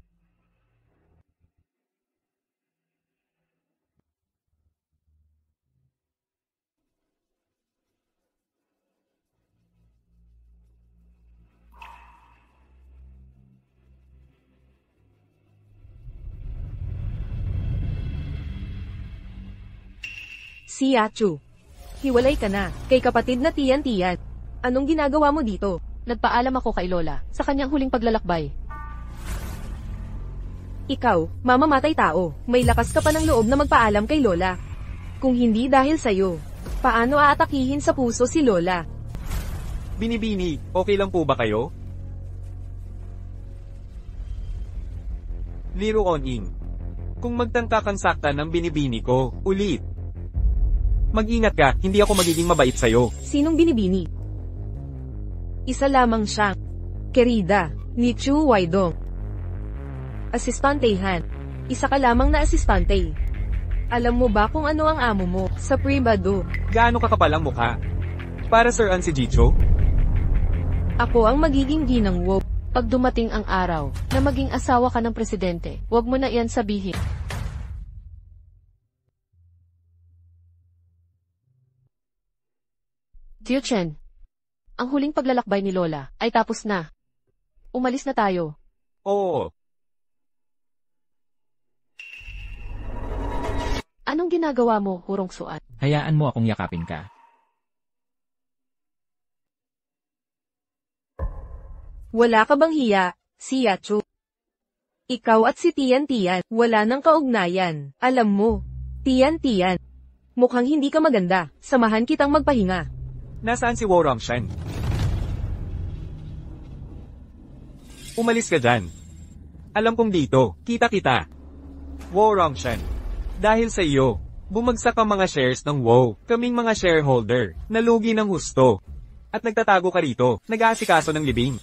D: Si Yachu. Hiwalay ka na, kay kapatid na Tiyan-Tiyan. Anong ginagawa mo dito?
C: Nagpaalam ako kay Lola sa kanyang huling paglalakbay.
D: Ikaw, mamamatay tao, may lakas ka pa ng loob na magpaalam kay Lola. Kung hindi dahil sa'yo, paano aatakihin sa puso si Lola?
A: Binibini, okay lang po ba kayo? Liru Oning. Kung magtangka kang saktan ng binibini ko, ulit. Mag-ingat ka, hindi ako magiging mabait sa'yo.
D: Sinong binibini? Isa lamang siya. Querida, ni Chu Waidong. Asistante Han. Isa ka lamang na asistante. Alam mo ba kung ano ang amo mo sa pribado?
A: Gaano ka kapal ang mukha? Para Sir si Jicho?
D: Ako ang magiging ginang Wo.
C: Pag dumating ang araw na maging asawa ka ng presidente, huwag mo na iyan sabihin. Tio Chen, ang huling paglalakbay ni Lola ay tapos na. Umalis na tayo.
A: Oo.
C: Anong ginagawa mo, Hurong Suan?
B: Hayaan mo akong yakapin ka.
D: Wala ka bang hiya, si Yachu? Ikaw at si Tiyan-Tiyan, wala nang kaugnayan. Alam mo, Tiyan-Tiyan, mukhang hindi ka maganda. Samahan kitang magpahinga.
A: Nasaan si Woram Shen? Umalis ka dyan. Alam kong dito, kita-kita. Woram Shen. Dahil sa iyo, bumagsak ang mga shares ng WoW, kaming mga shareholder, nalugi ng husto. At nagtatago ka rito, nag-aasikaso ng libing.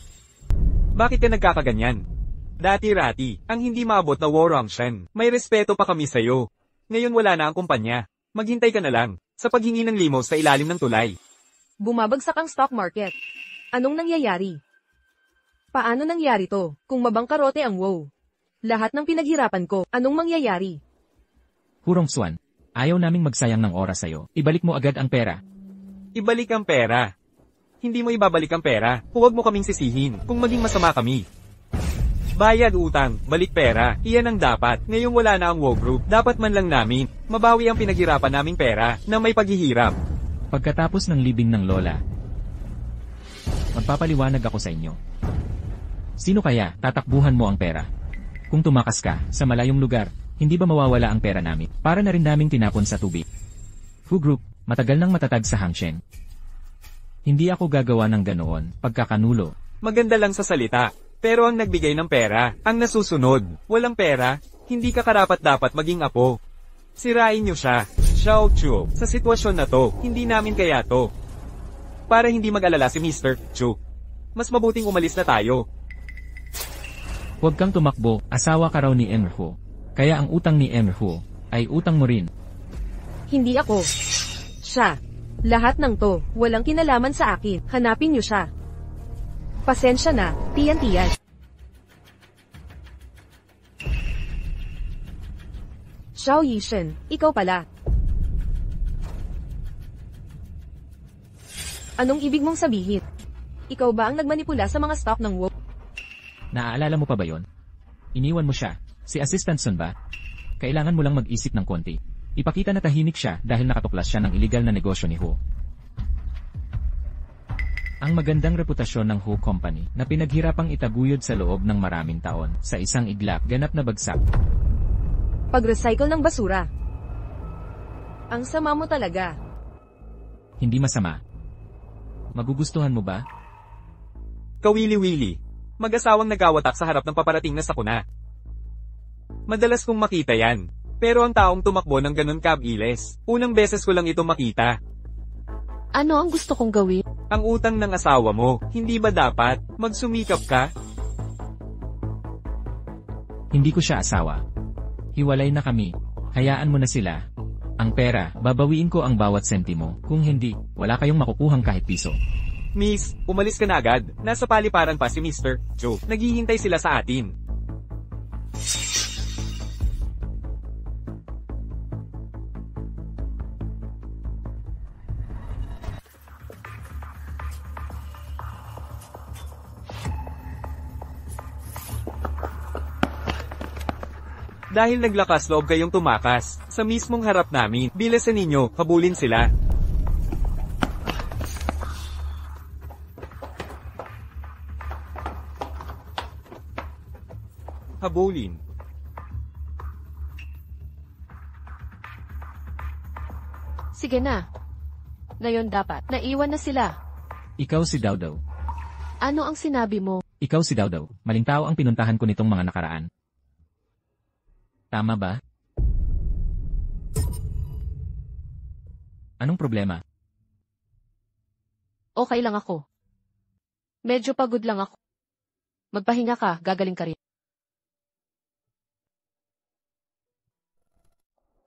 A: Bakit ka nagkakaganyan? Dati-rati, ang hindi maabot na Woram Shen, may respeto pa kami sa'yo. Ngayon wala na ang kumpanya. Maghintay ka na lang, sa paghingi ng limos sa ilalim ng tulay.
D: Bumabagsak ang stock market. Anong nangyayari? Paano nangyari to, kung mabangkarote ang WoW? Lahat ng pinaghirapan ko, anong mangyayari?
B: Hurong Suan, ayaw naming magsayang ng oras sa'yo. Ibalik mo agad ang pera.
A: Ibalik ang pera. Hindi mo ibabalik ang pera, huwag mo kaming sisihin, kung maging masama kami. Bayad utang, balik pera, iyan ang dapat. Ngayong wala na ang WO Group, dapat man lang namin, mabawi ang pinaghirapan naming pera, na may paghihirap.
B: Pagkatapos ng libing ng lola, magpapaliwanag ako sa inyo. Sino kaya tatakbuhan mo ang pera? Kung tumakas ka sa malayong lugar, hindi ba mawawala ang pera namin? Para na rin naming tinapon sa tubig. Hu Group, matagal nang matatag sa Hangsheng. Hindi ako gagawa ng ganoon, pagkakanulo.
A: Maganda lang sa salita. Pero ang nagbigay ng pera, ang nasusunod. Walang pera, hindi ka karapat-dapat maging apo. Sirain niyo siya, Xiao Chu. Sa sitwasyon na to, hindi namin kaya to. Para hindi mag-alala si Mr. Chu. Mas mabuting umalis na tayo.
B: Huwag kang tumakbo, asawa ka raw ni Emir. Kaya ang utang ni Emir ay utang mo rin.
D: Hindi ako. Siya. Lahat ng to, walang kinalaman sa akin. Hanapin niyo siya. Pasensya na, tiyan-tiyan. Xiao Yishen, ikaw pala. Anong ibig mong sabihin? Ikaw ba ang nagmanipula sa mga stock ng WO?
B: Naaalala mo pa ba yon? Iniwan mo siya. Si Assistant Sun ba? Kailangan mo lang mag-isip ng konti. Ipakita na tahimik siya dahil nakatuklas siya ng illegal na negosyo ni Hu. Ang magandang reputasyon ng Hu Company na pinaghirapang itaguyod sa loob ng maraming taon sa isang iglap ganap na bagsak.
D: Pag-recycle ng basura. Ang sama mo talaga.
B: Hindi masama. Magugustuhan mo ba?
A: Kawili-wili. Mag-asawang nagawatak sa harap ng paparating na sakuna. Madalas kong makita yan. Pero ang taong tumakbo ng ganun kabilis, unang beses ko lang ito makita.
C: Ano ang gusto kong gawin?
A: Ang utang ng asawa mo, hindi ba dapat magsumikap ka?
B: Hindi ko siya asawa. Hiwalay na kami. Hayaan mo na sila. Ang pera, babawiin ko ang bawat sentimo. Kung hindi, wala kayong makukuhang kahit piso.
A: Miss, umalis ka na agad. Nasa paliparan pa si Mr. Joe. Naghihintay sila sa atin. Dahil naglakas loob kayong tumakas, sa mismong harap namin, bilasan ninyo, habulin sila. Habulin.
C: Sige na. Ngayon dapat, naiwan na sila.
B: Ikaw si Dawdaw.
C: Ano ang sinabi mo?
B: Ikaw si Dawdaw. Maling tao ang pinuntahan ko nitong mga nakaraan. Tama ba? Anong problema?
C: Okay lang ako. Medyo pagod lang ako. Magpahinga ka, gagaling ka rin.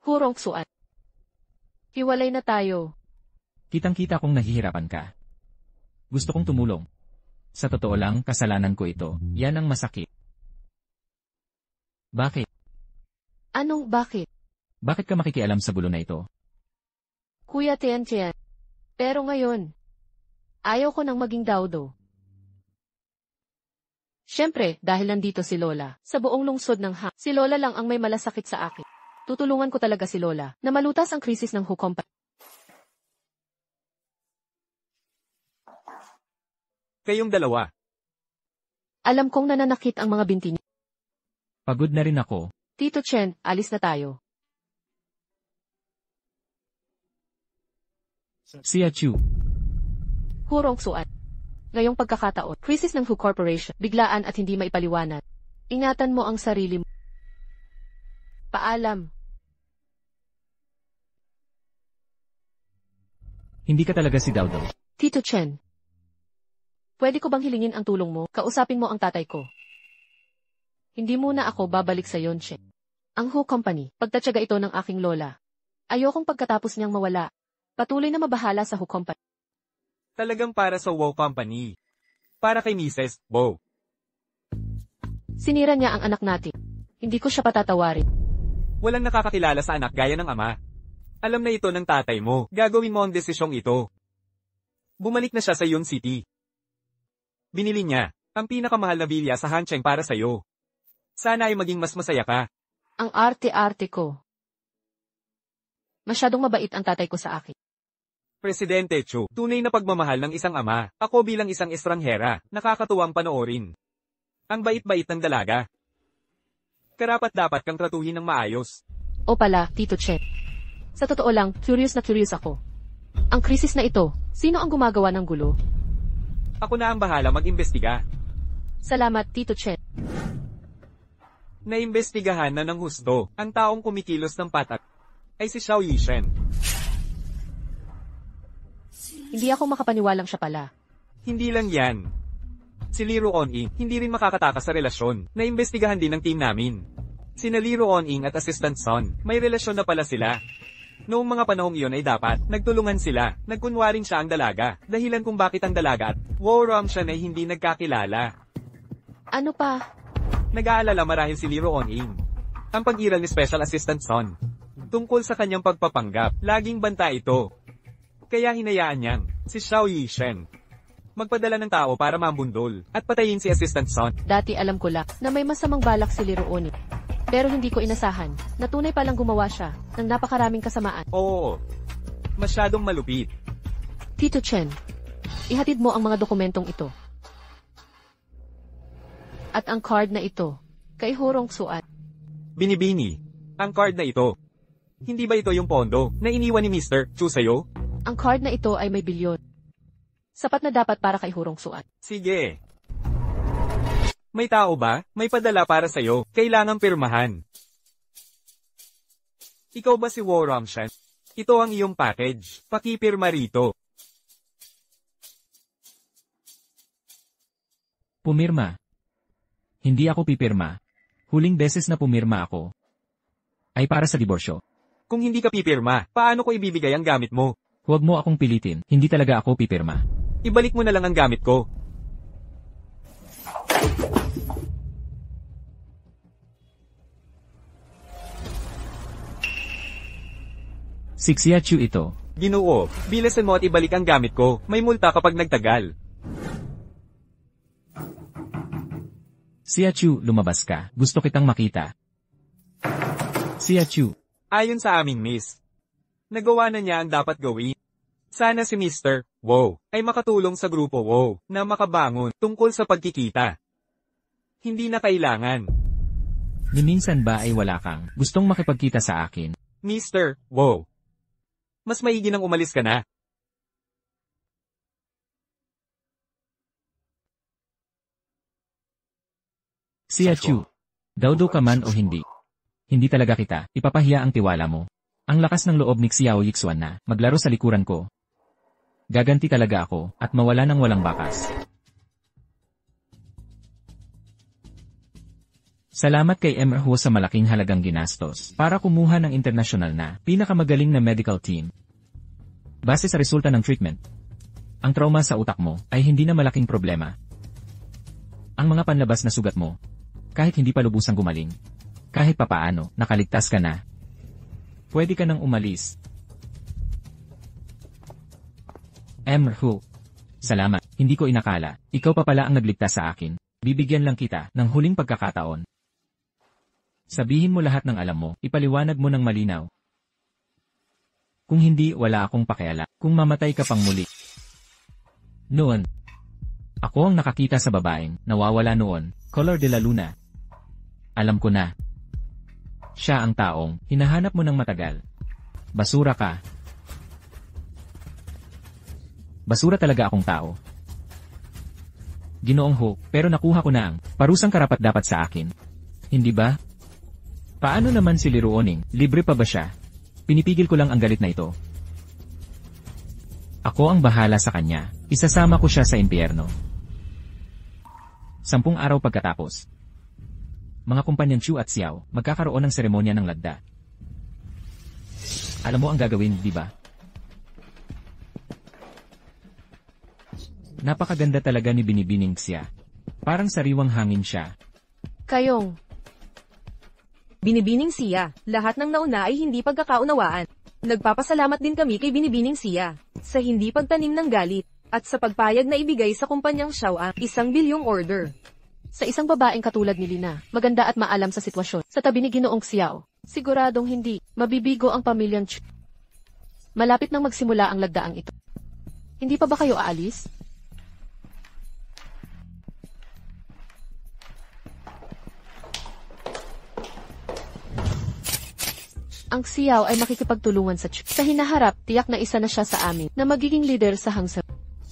C: Hurong suan. Hiwalay na tayo.
B: Kitang-kita kong nahihirapan ka. Gusto kong tumulong. Sa totoo lang, kasalanan ko ito. Yan ang masakit. Bakit?
C: Anong bakit?
B: Bakit ka makikialam sa gulo na ito?
C: Kuya Tian Tian. Pero ngayon, ayaw ko nang maging Dawdo. Siyempre, dahil nandito si Lola, sa buong lungsod ng Hang, si Lola lang ang may malasakit sa akin. Tutulungan ko talaga si Lola na malutas ang krisis ng Hu Company.
A: Kayong dalawa.
C: Alam kong nananakit ang mga binti niyo.
B: Pagod na rin ako.
C: Tito Chen, alis na tayo.
B: Sia Chu.
C: Hurong suan. Ngayong pagkakataon, krisis ng Hu Corporation, biglaan at hindi maipaliwanag. Ingatan mo ang sarili mo. Paalam.
B: Hindi ka talaga si Dawdaw.
C: Tito Chen. Pwede ko bang hilingin ang tulong mo? Kausapin mo ang tatay ko. Hindi muna ako babalik sa Yonshe. Ang Hu Company, pagtatyaga ito ng aking lola. Ayokong pagkatapos niyang mawala. Patuloy na mabahala sa Hu Company.
A: Talagang para sa WO Company. Para kay Mrs. Bo.
C: Sinira niya ang anak natin. Hindi ko siya patatawarin.
A: Walang nakakakilala sa anak gaya ng ama. Alam na ito ng tatay mo. Gagawin mo ang desisyong ito. Bumalik na siya sa Yon City. Binili niya ang pinakamahal na bilya sa Hancheng para sa'yo. Sana ay maging mas masaya ka.
C: Ang arte-arte ko. Masyadong mabait ang tatay ko sa akin.
A: Presidente Chu, tunay na pagmamahal ng isang ama. Ako bilang isang estranghera, nakakatuwang panoorin. Ang bait-bait ng dalaga. Karapat-dapat kang tratuhin ng maayos.
C: O pala, Tito Che. Sa totoo lang, curious na curious ako. Ang krisis na ito, sino ang gumagawa ng gulo?
A: Ako na ang bahala mag-imbestiga.
C: Salamat, Tito Che.
A: Naimbestigahan na ng husto, ang taong kumikilos ng patak ay si Xiao Yishen.
C: Hindi ako makapaniwalang siya pala.
A: Hindi lang yan. Si Liru On-ing, hindi rin makakatakas sa relasyon. Naimbestigahan din ng team namin. Sina Liru On-ing at Assistant Son, may relasyon na pala sila. Noong mga panahong iyon ay dapat, nagtulungan sila, nagkunwaring siya ang dalaga, dahilan kung bakit ang dalaga at Wo-Ramshan ay hindi nagkakilala.
C: Ano pa?
A: Nag-aalala marahil si Liru On-ing. Ang pag-iral ni Special Assistant Son. Tungkol sa kanyang pagpapanggap, laging banta ito. Kaya hinayaan niyang, si Xiao Yishen, magpadala ng tao para mambundol, at patayin si Assistant Son.
C: Dati alam ko lang na may masamang balak si Lirooni. Pero hindi ko inasahan na tunay palang gumawa siya ng napakaraming kasamaan.
A: Oo, masyadong malupit.
C: Tito Chen, ihatid mo ang mga dokumentong ito. At ang card na ito, kay Hurong Suat.
A: Binibini, ang card na ito. Hindi ba ito yung pondo na iniwan ni Mr. Chu sa'yo?
C: Ang card na ito ay may bilyon. Sapat na dapat para kay Hurong Suat.
A: Sige. May tao ba? May padala para sa'yo. Kailangang pirmahan. Ikaw ba si Wo-Ramshan? Ito ang iyong package. Pakipirma rito.
B: Pumirma. Hindi ako pipirma. Huling beses na pumirma ako ay para sa diborsyo.
A: Kung hindi ka pipirma, paano ko ibibigay ang gamit mo?
B: Huwag mo akong pilitin, hindi talaga ako pipirma.
A: Ibalik mo na lang ang gamit ko.
B: Si Xiachu ito.
A: Ginoo, bilisan mo at ibalik ang gamit ko. May multa kapag nagtagal.
B: Xiachu, lumabas ka. Gusto kitang makita. Xiachu.
A: Ayon sa aming miss, nagawa na niya ang dapat gawin. Sana si Mr. Wow ay makatulong sa grupo Wow na makabangon tungkol sa pagkikita. Hindi na kailangan.
B: Ni minsan ba ay wala kang gustong makipagkita sa akin?
A: Mr. Wow, mas maigi nang umalis ka na.
B: Xiachu. Daudo ka man o hindi. Hindi talaga kita, ipapahiya ang tiwala mo. Ang lakas ng loob ni Xiao Yixuan na maglaro sa likuran ko. Gaganti talaga ako, at mawala ng walang bakas. Salamat kay Emma Ho sa malaking halagang ginastos para kumuha ng internasyonal na pinakamagaling na medical team. Base sa resulta ng treatment, ang trauma sa utak mo ay hindi na malaking problema. Ang mga panlabas na sugat mo, kahit hindi pa lubusang gumaling, kahit papaano, nakaligtas ka na. Pwede ka nang umalis. Ho. Salamat, hindi ko inakala. Ikaw pa pala ang nagligtas sa akin. Bibigyan lang kita ng huling pagkakataon. Sabihin mo lahat ng alam mo, ipaliwanag mo ng malinaw. Kung hindi, wala akong pakiala. Kung mamatay ka pang muli. Noon, ako ang nakakita sa babaeng nawawala noon, Color de la Luna. Alam ko na. Siya ang taong hinahanap mo ng matagal. Basura ka. Basura talaga akong tao. Ginoong Ho, pero nakuha ko na ang parusang karapat-dapat sa akin. Hindi ba? Paano naman si Liruoning? Libre pa ba siya? Pinipigil ko lang ang galit na ito. Ako ang bahala sa kanya. Isasama ko siya sa impyerno. 10 araw pagkatapos. Mga kumpanyang Chu at Xiao, magkakaroon ng seremonya ng lagda. Alam mo ang gagawin, di ba? Napakaganda talaga ni Binibining Xia. Parang sariwang hangin siya.
C: Kayong.
D: Binibining Siya, lahat ng nauna ay hindi pagkakaunawaan. Nagpapasalamat din kami kay Binibining Siya sa hindi pagtanim ng galit at sa pagpayag na ibigay sa kumpanyang Xiao ang 1 bilyong order.
C: Sa isang babaeng katulad ni Lina, maganda at maalam sa sitwasyon, sa tabi ni Ginoong Xiao, siguradong hindi, mabibigo ang pamilyang Chu. Malapit nang magsimula ang lagdaang ito. Hindi pa ba kayo aalis? Ang Xiao ay makikipagtulungan sa Chu. Sa hinaharap, tiyak na isa na siya sa amin, na magiging leader sa Hangsa.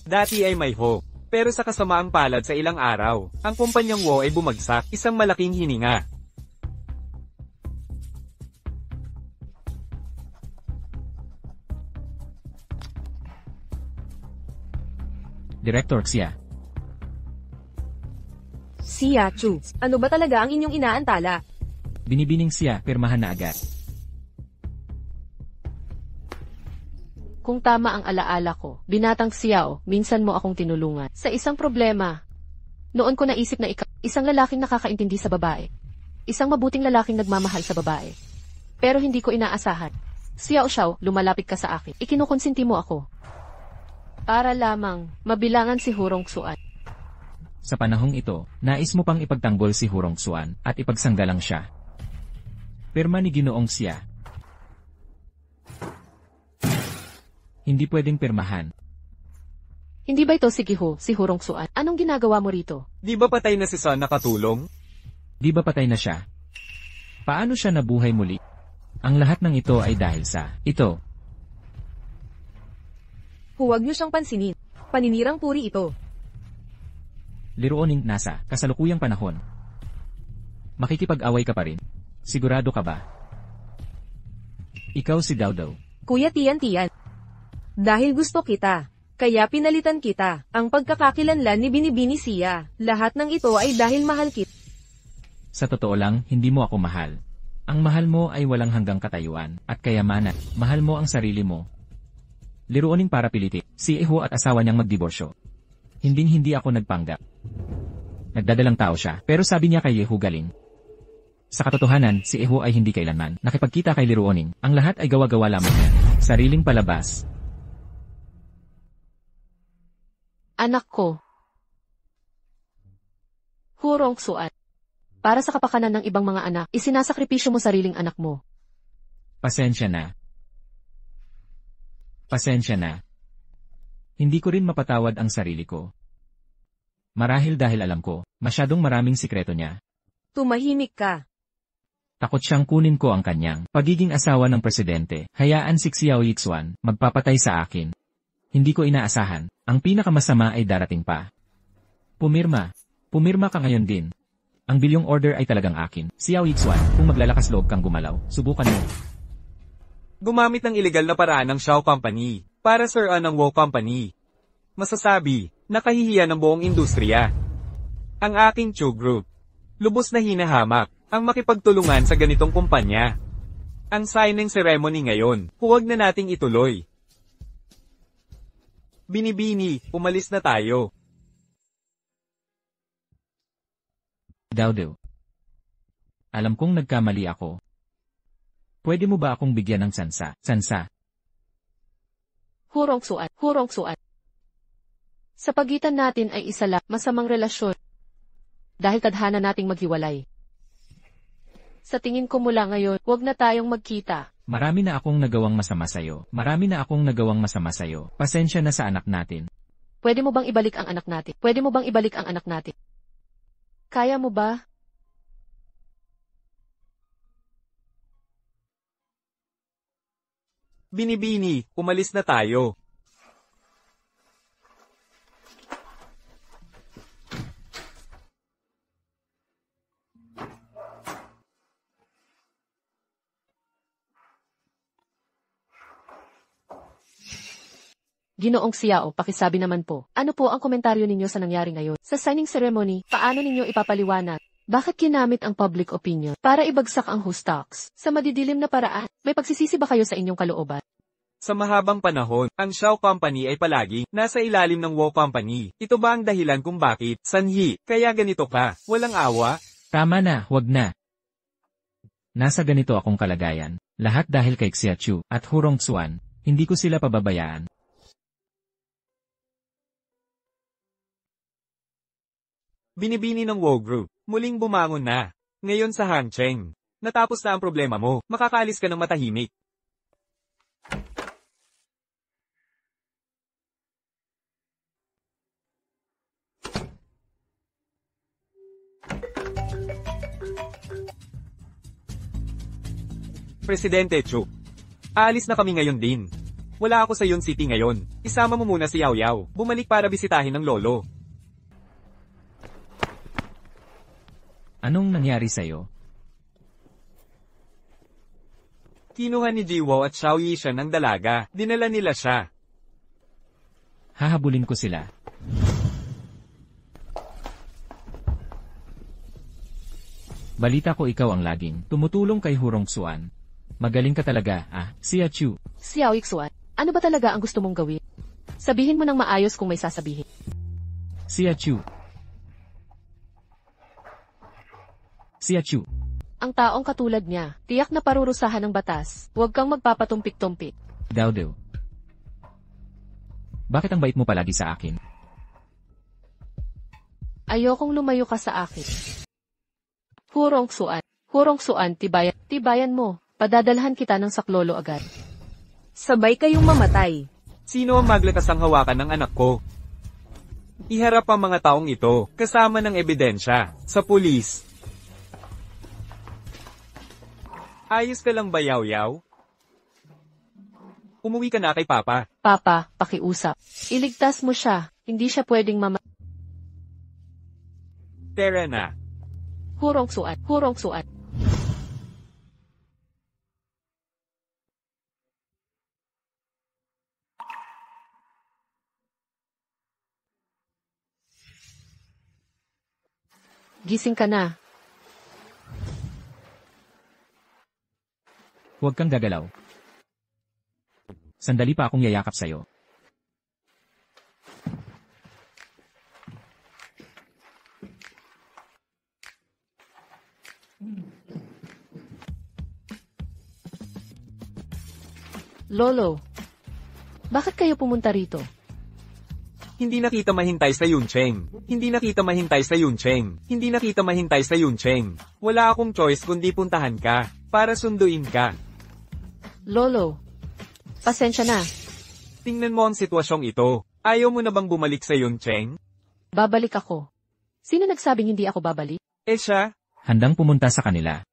A: Dati ay may Ho. Pero sa kasamaang palad sa ilang araw, ang kumpanyang Wo ay bumagsak, isang malaking hininga.
B: Director Xia.
D: Xia Chu, ano ba talaga ang inyong inaantala?
B: Binibining Xia, pirmahan na agad.
C: Kung tama ang alaala ko, binatang Xiao, minsan mo akong tinulungan. Sa isang problema, noon ko naisip na ikaw, isang lalaking nakakaintindi sa babae. Isang mabuting lalaking nagmamahal sa babae. Pero hindi ko inaasahan. Xiao Xiao, lumalapit ka sa akin. Ikinukonsinti mo ako. Para lamang, mabilangan si Hurong Xuan.
B: Sa panahong ito, nais mo pang ipagtanggol si Hurong Xuan at ipagsanggalang siya. Pirma ni Ginoong Xia. Hindi pwedeng pirmahan.
C: Hindi ba ito si Giho, si Hurong Xuan? Anong ginagawa mo rito?
A: Di ba patay na si Son nakatulong?
B: Di ba patay na siya? Paano siya nabuhay muli? Ang lahat ng ito ay dahil sa ito.
D: Huwag niyo siyang pansinin. Paninirang puri ito.
B: Liruoning nasa kasalukuyang panahon. Makikipag-away ka pa rin. Sigurado ka ba? Ikaw si Dowdow.
D: Kuya Tian. Dahil gusto kita, kaya pinalitan kita. Ang pagkakakilanlan ni Binibini Xia. Lahat ng ito ay dahil mahal kita.
B: Sa totoo lang, hindi mo ako mahal. Ang mahal mo ay walang hanggang katayuan at kayamanan. Mahal mo ang sarili mo. Liruoning para piliti, si Eho at asawa niyang magdiborsyo. Hinding-hindi ako nagpanggap. Nagdadalang tao siya, pero sabi niya kay Eho galing. Sa katotohanan, si Eho ay hindi kailanman nakipagkita kay Liruoning. Ang lahat ay gawa-gawa lamang niya. Sariling palabas.
C: Anak ko. Hurong Xuan. Para sa kapakanan ng ibang mga anak, isinasakripisyo mo sariling anak mo.
B: Pasensya na. Pasensya na. Hindi ko rin mapatawad ang sarili ko. Marahil dahil alam ko, masyadong maraming sikreto niya.
D: Tumahimik ka.
B: Takot siyang kunin ko ang kanyang pagiging asawa ng presidente. Hayaan si Xiao Yixuan magpapatay sa akin. Hindi ko inaasahan. Ang pinakamasama ay darating pa. Pumirma. Pumirma ka ngayon din. Ang bilyong order ay talagang akin. Xiao Yixuan, kung maglalakas loob kang gumalaw, subukan mo.
A: Gumamit ng ilegal na paraan ng Xiao Company para siraan ng Wo Company. Masasabi, nakahihiya ng buong industriya. Ang aking Chu Group. Lubos na hinahamak ang makipagtulungan sa ganitong kumpanya. Ang signing ceremony ngayon, huwag na nating ituloy. Binibini, umalis na tayo.
B: Dowdow. Alam kong nagkamali ako. Pwede mo ba akong bigyan ng sansa? Sansa.
C: Hurong Xuan. Hurong Xuan. Sa pagitan natin ay isa lang, masamang relasyon. Dahil tadhana nating maghiwalay. Sa tingin ko mula ngayon, huwag na tayong magkita.
B: Marami na akong nagawang masama sa'yo. Marami na akong nagawang masama sa'yo. Pasensya na sa anak natin.
C: Pwede mo bang ibalik ang anak natin? Pwede mo bang ibalik ang anak natin? Kaya mo ba?
A: Binibini, umalis na tayo.
C: Ginoong Xiao, pakisabi naman po, ano po ang komentaryo ninyo sa nangyari ngayon? Sa signing ceremony, paano ninyo ipapaliwanag? Bakit ginamit ang public opinion para ibagsak ang Hustocks? Sa madidilim na paraan, may pagsisisi ba kayo sa inyong kalooban?
A: Sa mahabang panahon, ang Xiao Company ay palagi nasa ilalim ng Wo Company. Ito ba ang dahilan kung bakit, sanhi, kaya ganito ka, walang awa?
B: Tama na, huwag na. Nasa ganito akong kalagayan. Lahat dahil kay Xia Chu at Hurong Xuan, hindi ko sila pababayaan.
A: Binibini ng Wo Group. Muling bumangon na. Ngayon sa Hangcheng. Natapos na ang problema mo. Makakaalis ka ng matahimik. Presidente Chu. Aalis na kami ngayon din. Wala ako sa Yun City ngayon. Isama mo muna si Yao Yao. Bumalik para bisitahin ng lolo.
B: Anong nangyari sa'yo?
A: Kinuha ni Jiwo at Xiao Yishan ang dalaga. Dinala nila siya.
B: Hahabulin ko sila. Balita ko ikaw ang laging tumutulong kay Hurong Xuan. Magaling ka talaga, Xia Chu.
C: Xiao Ixuan, ano ba talaga ang gusto mong gawin? Sabihin mo ng maayos kung may sasabihin.
B: Xia Chu. Xia Chu.
C: Ang taong katulad niya, tiyak na parurusahan ng batas. Huwag kang magpapatumpik-tumpik.
B: Dao. Bakit ang bait mo palagi sa akin?
C: Ayokong lumayo ka sa akin. Hurong Xuan, tibayan mo. Padadalhan kita ng saklolo agad.
D: Sabay kayong mamatay.
A: Sino ang maglakas ang hawakan ng anak ko? Iharap ang mga taong ito, kasama ng ebidensya, sa pulis. Ayos ka lang ba, Yao Yao? Umuwi ka na kay Papa.
C: Papa, pakiusap. Iligtas mo siya, hindi siya pwedeng
A: Tara na.
C: Hurong Xuan. Gising ka na.
B: Huwag kang gagalaw. Sandali pa akong yayakap sa'yo.
C: Lolo, bakit kayo pumunta rito?
A: Hindi nakita mahintay sa Yuncheng. Wala akong choice kundi puntahan ka, para sunduin ka.
C: Lolo, pasensya na.
A: Tingnan mo ang sitwasyong ito. Ayaw mo na bang bumalik sa Yuncheng?
C: Babalik ako. Sino nagsabing hindi ako babalik?
A: Siya,
B: Handang pumunta sa kanila.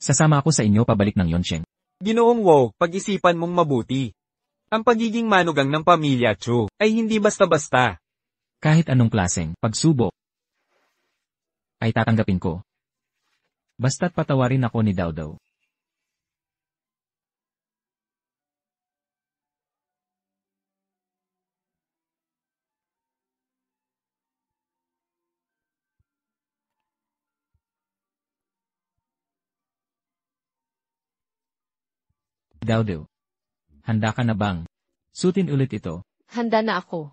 B: Sasama ako sa inyo pabalik ng Yoncheng.
A: Ginoong Wo, pag-isipan mong mabuti. Ang pagiging manugang ng pamilya Chu ay hindi basta-basta.
B: Kahit anong klaseng pagsubok ay tatanggapin ko. Basta't patawarin ako ni Dao. Dao, handa ka na bang sutin ulit ito?
C: Handa na ako.